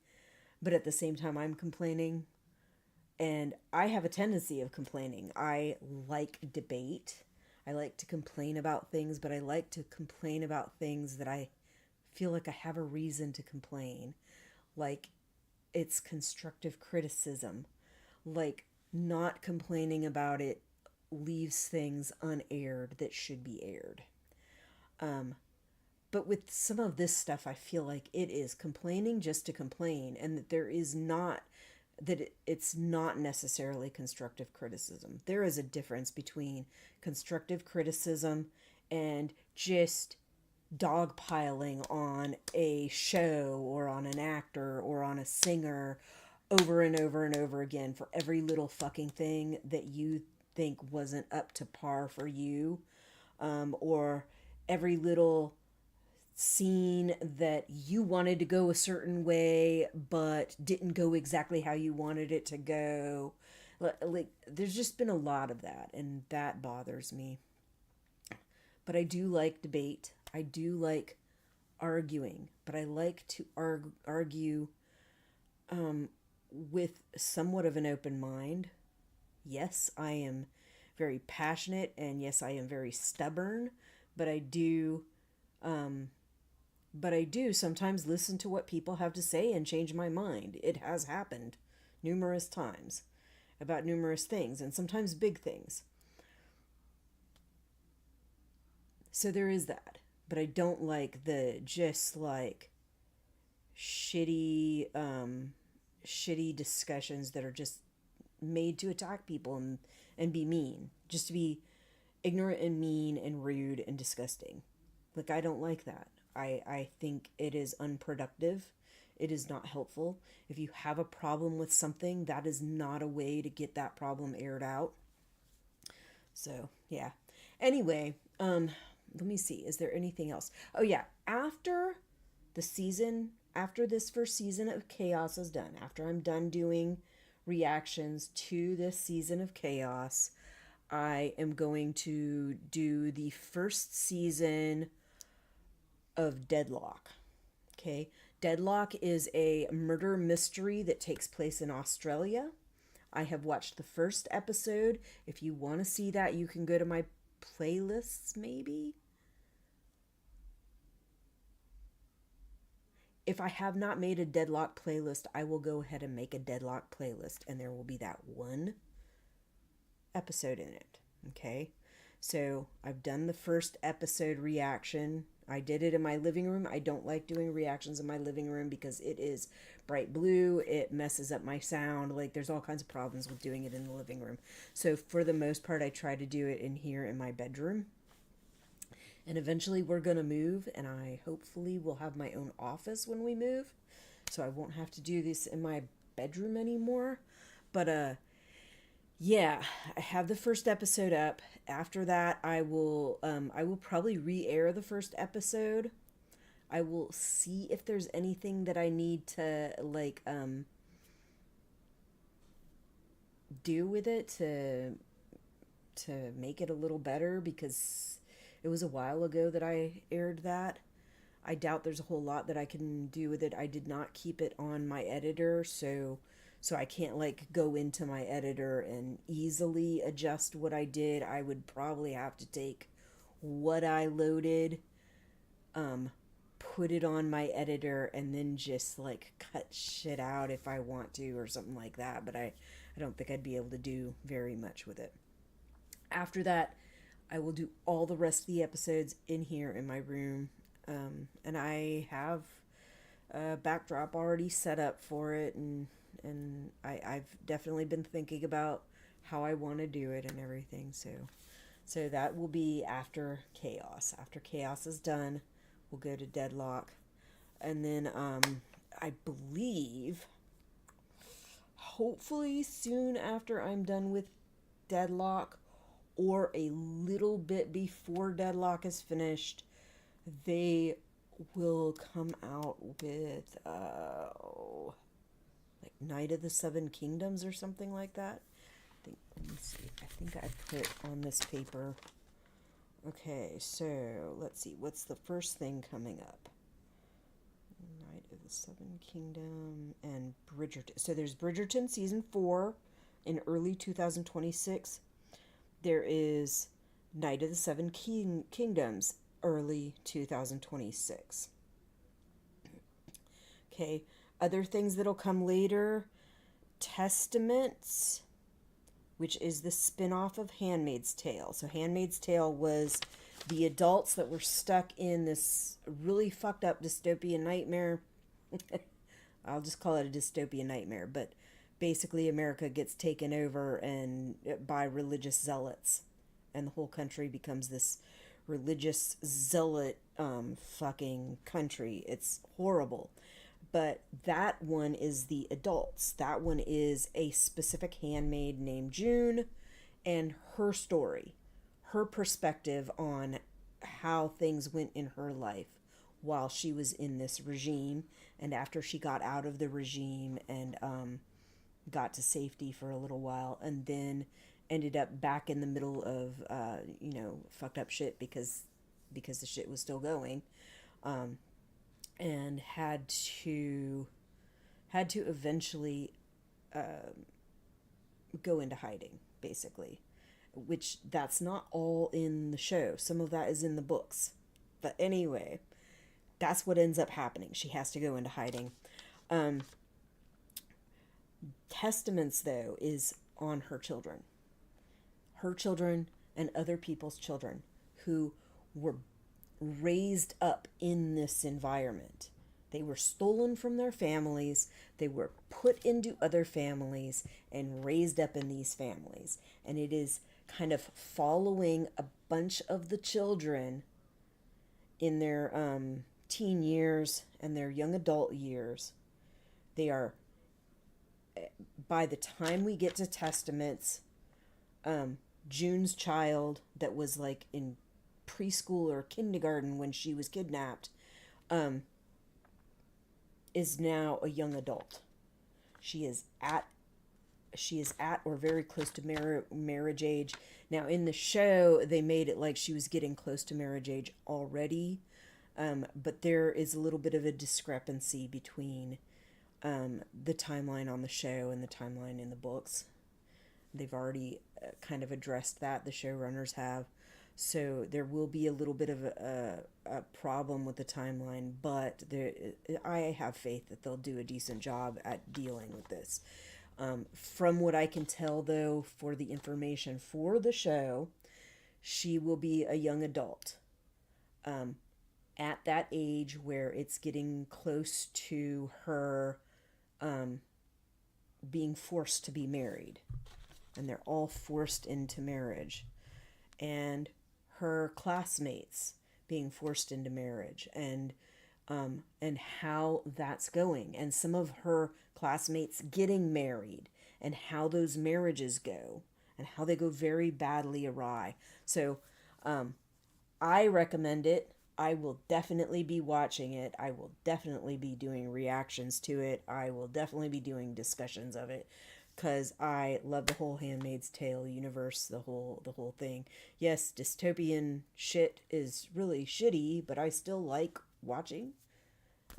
but at the same time I'm complaining. And I have a tendency of complaining. I like debate. I like to complain about things, but I like to complain about things that I feel like I have a reason to complain. Like, it's constructive criticism. Like, not complaining about it leaves things unaired that should be aired. But with some of this stuff, I feel like it is complaining just to complain, and that there is not, that it's not necessarily constructive criticism. There is a difference between constructive criticism and just dogpiling on a show or on an actor or on a singer over and over and over again for every little fucking thing that you think wasn't up to par for you, or every little scene that you wanted to go a certain way but didn't go exactly how you wanted it to go. Like, there's just been a lot of that, and that bothers me. But I do like debate. I do like arguing, but I like to argue with somewhat of an open mind. Yes, I am very passionate, and yes, I am very stubborn, but I do sometimes listen to what people have to say and change my mind. It has happened numerous times about numerous things, and sometimes big things. So there is that. But I don't like the just like shitty discussions that are just made to attack people and be mean. Just to be ignorant and mean and rude and disgusting. Like, I don't like that. I think it is unproductive. It is not helpful. If you have a problem with something, that is not a way to get that problem aired out. So, yeah. Anyway, let me see. Is there anything else? Oh, yeah. After this first season of KAOS is done, after I'm done doing reactions to this season of KAOS, I am going to do the first season of Deadlock. Okay? Deadlock is a murder mystery that takes place in Australia. I have watched the first episode. If you want to see that, you can go to my playlists, maybe. If I have not made a Deadlock playlist, I will go ahead and make a Deadlock playlist, and there will be that one episode in it. Okay? So I've done the first episode reaction. I did it in my living room. I don't like doing reactions in my living room because it is bright blue. It messes up my sound. Like, there's all kinds of problems with doing it in the living room. So for the most part, I try to do it in here in my bedroom. And eventually we're going to move, and I hopefully will have my own office when we move. So I won't have to do this in my bedroom anymore. But, yeah, I have the first episode up. After that, I will probably re-air the first episode. I will see if there's anything that I need to, like, do with it to make it a little better, because it was a while ago that I aired that. I doubt there's a whole lot that I can do with it. I did not keep it on my editor, so I can't, like, go into my editor and easily adjust what I did. I would probably have to take what I loaded, put it on my editor, and then just, like, cut shit out if I want to or something like that. But I don't think I'd be able to do very much with it. After that, I will do all the rest of the episodes in here in my room. And I have a backdrop already set up for it, and I've definitely been thinking about how I want to do it and everything. So that will be after KAOS. After KAOS is done, we'll go to Deadlock. And then I believe, hopefully soon after I'm done with Deadlock, or a little bit before Deadlock is finished, they will come out with like Night of the Seven Kingdoms or something like that. Let me see. I think I put on this paper. Okay, so let's see. What's the first thing coming up? Night of the Seven Kingdom and Bridgerton. So there's Bridgerton season 4 in early 2026. There is Night of the Seven Kingdoms, early 2026. Okay, other things that'll come later, Testaments, which is the spin-off of Handmaid's Tale. So Handmaid's Tale was the adults that were stuck in this really fucked up dystopian nightmare. I'll just call it a dystopian nightmare, but basically America gets taken over and by religious zealots, and the whole country becomes this religious zealot fucking country. It's horrible. But that one is the adults. That one is a specific handmaid named June and her story, her perspective on how things went in her life while she was in this regime, and after she got out of the regime and got to safety for a little while, and then ended up back in the middle of fucked up shit because the shit was still going, and had to eventually go into hiding, basically, which that's not all in the show. Some of that is in the books, but anyway, that's what ends up happening. She has to go into hiding. Testaments, though, is on her children and other people's children who were raised up in this environment. They were stolen from their families, they were put into other families and raised up in these families. And it is kind of following a bunch of the children in their teen years and their young adult years. They are, by the time we get to Testaments, June's child that was like in preschool or kindergarten when she was kidnapped, is now a young adult. She is at or very close to marriage age. Now in the show, they made it like she was getting close to marriage age already, but there is a little bit of a discrepancy between the timeline on the show and the timeline in the books. They've already kind of addressed that, the showrunners have. So there will be a little bit of a problem with the timeline, but I have faith that they'll do a decent job at dealing with this. From what I can tell, though, for the information for the show, she will be a young adult at that age where it's getting close to her being forced to be married. And they're all forced into marriage. And her classmates being forced into marriage, and how that's going, and some of her classmates getting married, and how those marriages go, and how they go very badly awry. So I recommend it. I will definitely be watching it. I will definitely be doing reactions to it. I will definitely be doing discussions of it, because I love the whole Handmaid's Tale universe, the whole thing. Yes, dystopian shit is really shitty, but I still like watching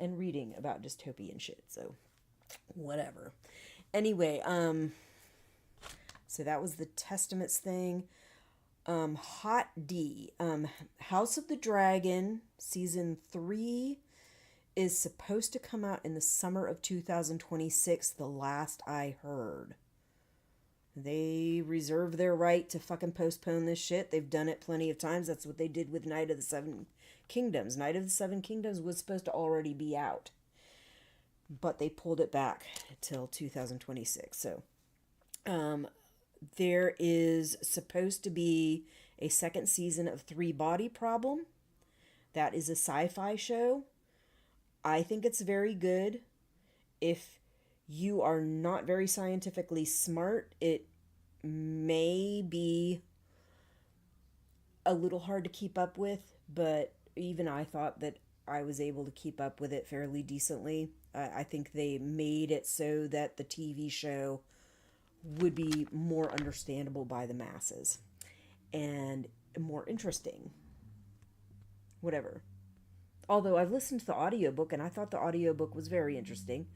and reading about dystopian shit, so whatever. Anyway, so that was the Testaments thing. Hot D. House of the Dragon Season 3 is supposed to come out in the summer of 2026, the last I heard. They reserve their right to fucking postpone this shit. They've done it plenty of times. That's what they did with Night of the Seven Kingdoms. Night of the Seven Kingdoms was supposed to already be out, but they pulled it back till 2026. So, there is supposed to be a second season of Three Body Problem. That is a sci-fi show. I think it's very good. If you are not very scientifically smart, it may be a little hard to keep up with, but even I thought that I was able to keep up with it fairly decently. I think they made it so that the TV show would be more understandable by the masses and more interesting. Whatever. Although I've listened to the audiobook and I thought the audiobook was very interesting,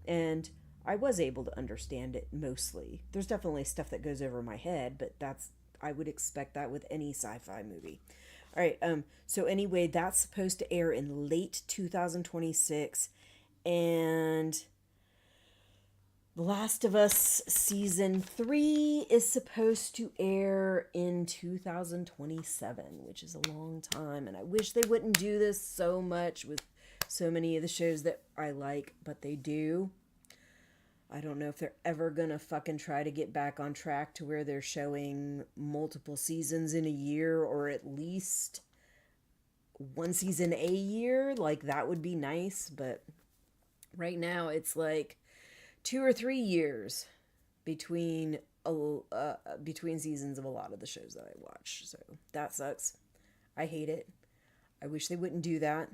and I was able to understand it mostly. There's definitely stuff that goes over my head, but that's I would expect that with any sci-fi movie. All right, so anyway, that's supposed to air in late 2026, and The Last of Us Season 3 is supposed to air in 2027, which is a long time, and I wish they wouldn't do this so much with so many of the shows that I like, but they do. I don't know if they're ever gonna fucking try to get back on track to where they're showing multiple seasons in a year, or at least one season a year. Like, that would be nice, but right now it's like 2 or 3 years between seasons of a lot of the shows that I watch. So that sucks. I hate it. I wish they wouldn't do that.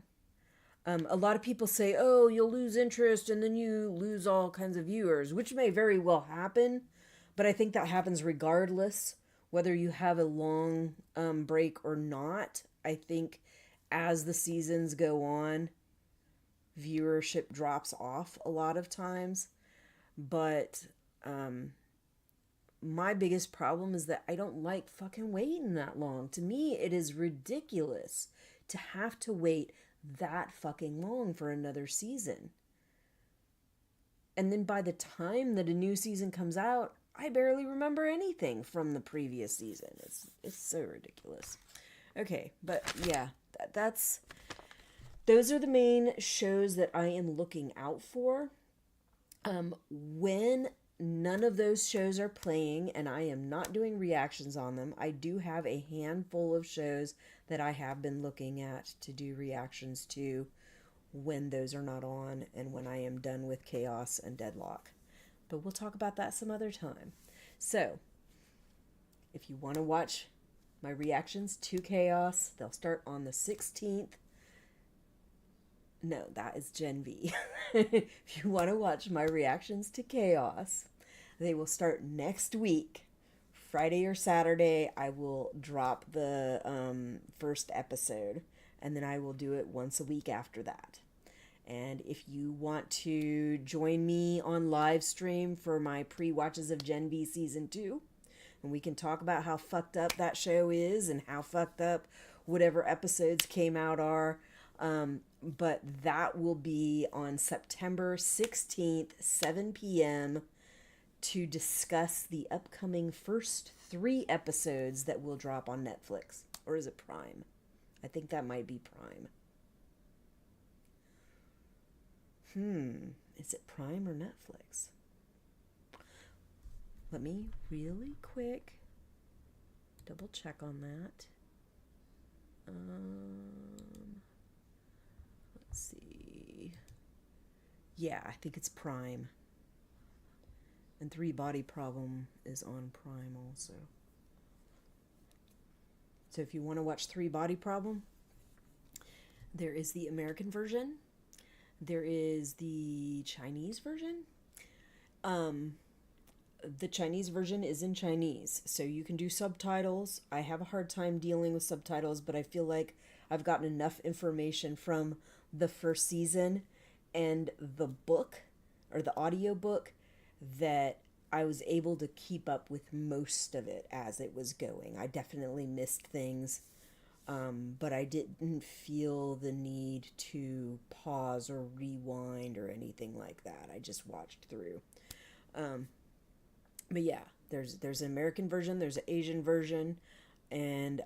A lot of people say, oh, you'll lose interest and then you lose all kinds of viewers, which may very well happen, but I think that happens regardless, whether you have a long break or not. I think as the seasons go on, viewership drops off a lot of times, but my biggest problem is that I don't like fucking waiting that long. To me, it is ridiculous to have to wait that fucking long for another season. And then by the time that a new season comes out, I barely remember anything from the previous season. It's so ridiculous. Okay, but yeah, those are the main shows that I am looking out for. When none of those shows are playing and I am not doing reactions on them, I do have a handful of shows that I have been looking at to do reactions to when those are not on and when I am done with KAOS and Deadlock. But we'll talk about that some other time. So, if you want to watch my reactions to KAOS, they'll start on the 16th. No, that is Gen V. If you want to watch my reactions to KAOS, they will start next week. Friday or Saturday, I will drop the first episode, and then I will do it once a week after that. And if you want to join me on live stream for my pre-watches of Gen V Season 2, and we can talk about how fucked up that show is and how fucked up whatever episodes came out are, but that will be on September 16th, 7 p.m., to discuss the upcoming first 3 episodes that will drop on Netflix. Or is it Prime? I think that might be Prime. Is it Prime or Netflix? Let me really quick double check on that. Let's see. Yeah, I think it's Prime. And 3 Body Problem is on Prime also. So if you want to watch 3 Body Problem, there is the American version. There is the Chinese version. The Chinese version is in Chinese, so you can do subtitles. I have a hard time dealing with subtitles, but I feel like I've gotten enough information from the first season and the book, or the audiobook, that I was able to keep up with most of it as it was going. I definitely missed things, but I didn't feel the need to pause or rewind or anything like that. I just watched through. But yeah, there's an American version, there's an Asian version, and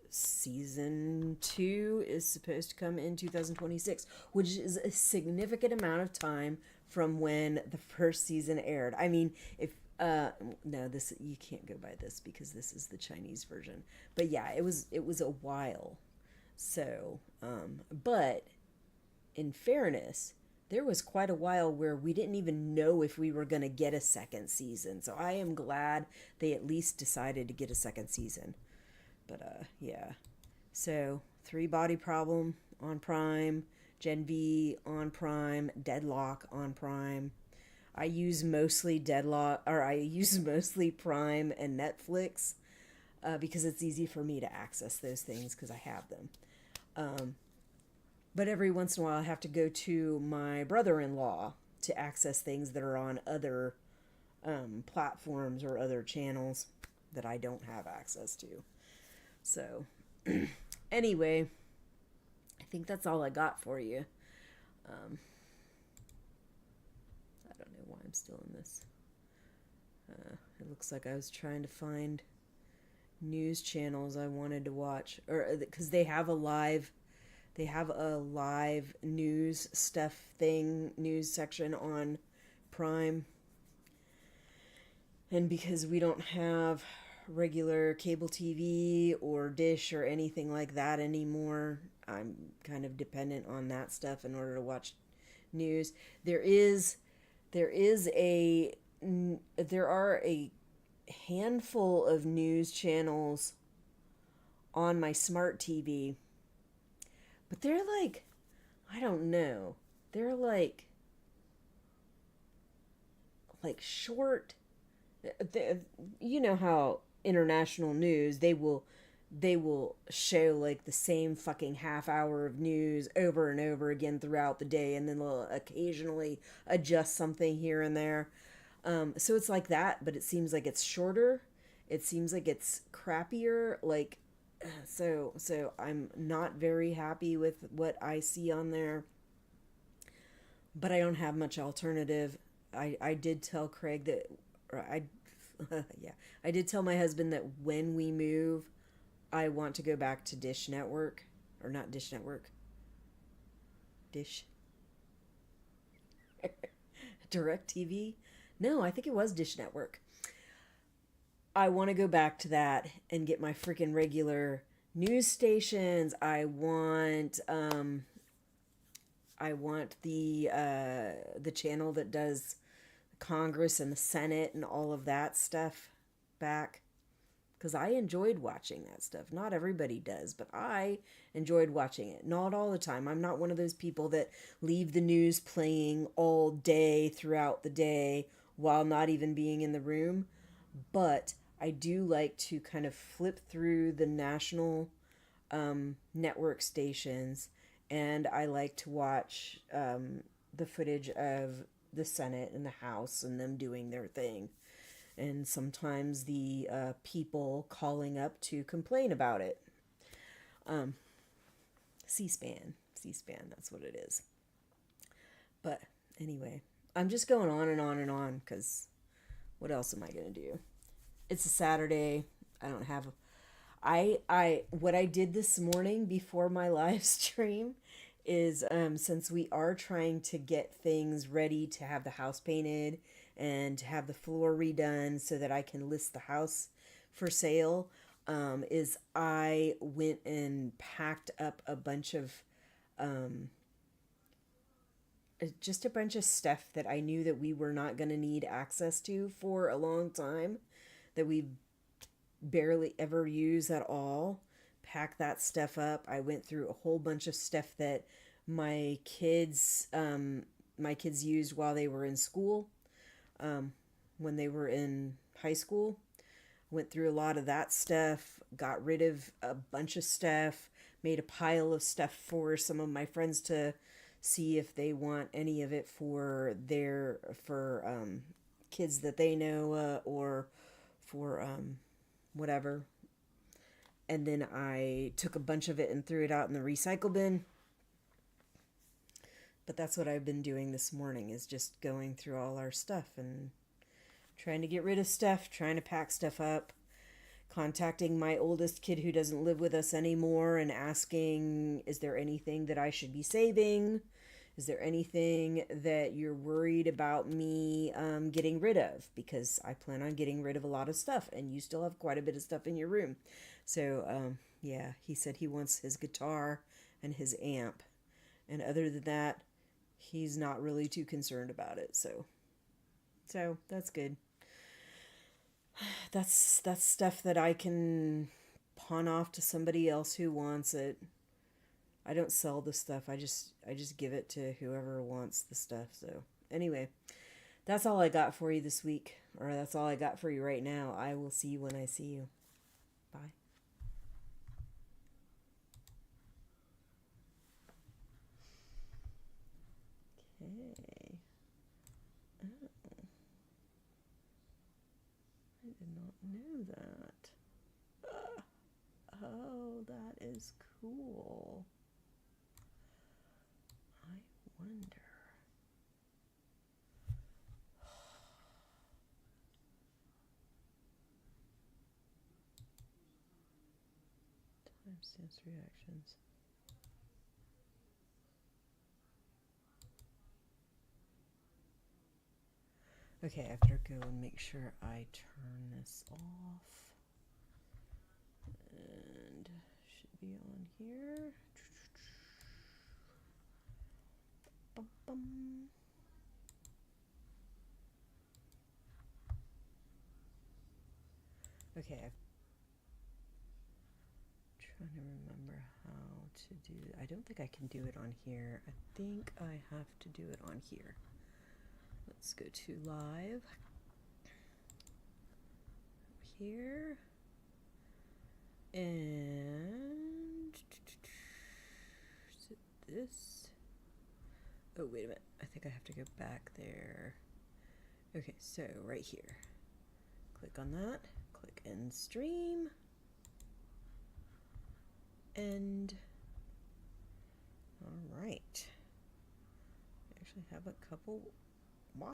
season 2 is supposed to come in 2026, which is a significant amount of time from when the first season aired. I mean, if no, this, you can't go by this because this is the Chinese version. But yeah, it was a while. So, but in fairness, there was quite a while where we didn't even know if we were going to get a second season. So I am glad they at least decided to get a second season. But yeah. So 3 Body Problem on Prime, Gen V on Prime, Deadlock on Prime. I use mostly Prime and Netflix because it's easy for me to access those things because I have them. But every once in a while I have to go to my brother-in-law to access things that are on other platforms or other channels. that I don't have access to. So, anyway, I think that's all I got for you. I don't know why I'm still in this. It looks like I was trying to find news channels I wanted to watch, or because they have a live news news section on Prime. And because we don't have regular cable TV or dish or anything like that anymore, I'm kind of dependent on that stuff in order to watch news. There are a handful of news channels on my smart TV, but they're like, I don't know, they're like short. You know how international news, they will show like the same fucking half hour of news over and over again throughout the day, and then they'll occasionally adjust something here and there. So it's like that, but it seems like it's shorter. It seems like it's crappier. Like, so I'm not very happy with what I see on there, but I don't have much alternative. I did tell Craig that, or I did tell my husband that when we move, I want to go back to Dish Network, or not Dish Network. Dish. DirecTV? No, I think it was Dish Network. I want to go back to that and get my freaking regular news stations. I want the channel that does Congress and the Senate and all of that stuff back, because I enjoyed watching that stuff. Not everybody does, but I enjoyed watching it. Not all the time. I'm not one of those people that leave the news playing all day throughout the day while not even being in the room, but I do like to kind of flip through the national network stations, and I like to watch the footage of the Senate and the House and them doing their thing, and sometimes the people calling up to complain about it. C-SPAN, that's what it is. But anyway, I'm just going on and on and on, because what else am I going to do? It's a Saturday. I don't have... what I did this morning before my live stream is, since we are trying to get things ready to have the house painted and to have the floor redone so that I can list the house for sale, is I went and packed up a bunch of just a bunch of stuff that I knew that we were not going to need access to for a long time, that we barely ever use at all. Pack that stuff up. I went through a whole bunch of stuff that my kids used while they were in school, when they were in high school. Went through a lot of that stuff, got rid of a bunch of stuff, made a pile of stuff for some of my friends to see if they want any of it for kids that they know, or for whatever. And then I took a bunch of it and threw it out in the recycle bin. But that's what I've been doing this morning, is just going through all our stuff and trying to get rid of stuff, trying to pack stuff up, contacting my oldest kid who doesn't live with us anymore and asking, is there anything that I should be saving? Is there anything that you're worried about me getting rid of? Because I plan on getting rid of a lot of stuff, and you still have quite a bit of stuff in your room. So, yeah, he said he wants his guitar and his amp. And other than that, he's not really too concerned about it. So that's good. That's stuff that I can pawn off to somebody else who wants it. I don't sell the stuff. I just give it to whoever wants the stuff. So anyway, that's all I got for you this week, or that's all I got for you right now. I will see you when I see you. Bye. Okay. Oh. I did not know that. is cool. I wonder. Timestamps reactions. Okay, I have to go and make sure I turn this off. And should be on here. Bum, bum. Okay, I'm trying to remember how to do it. I don't think I can do it on here. I think I have to do it on here. Let's go to live. Here. And is it this? Oh, wait a minute. I think I have to go back there. Okay, so right here. Click on that. Click end stream. And all right. I actually have a couple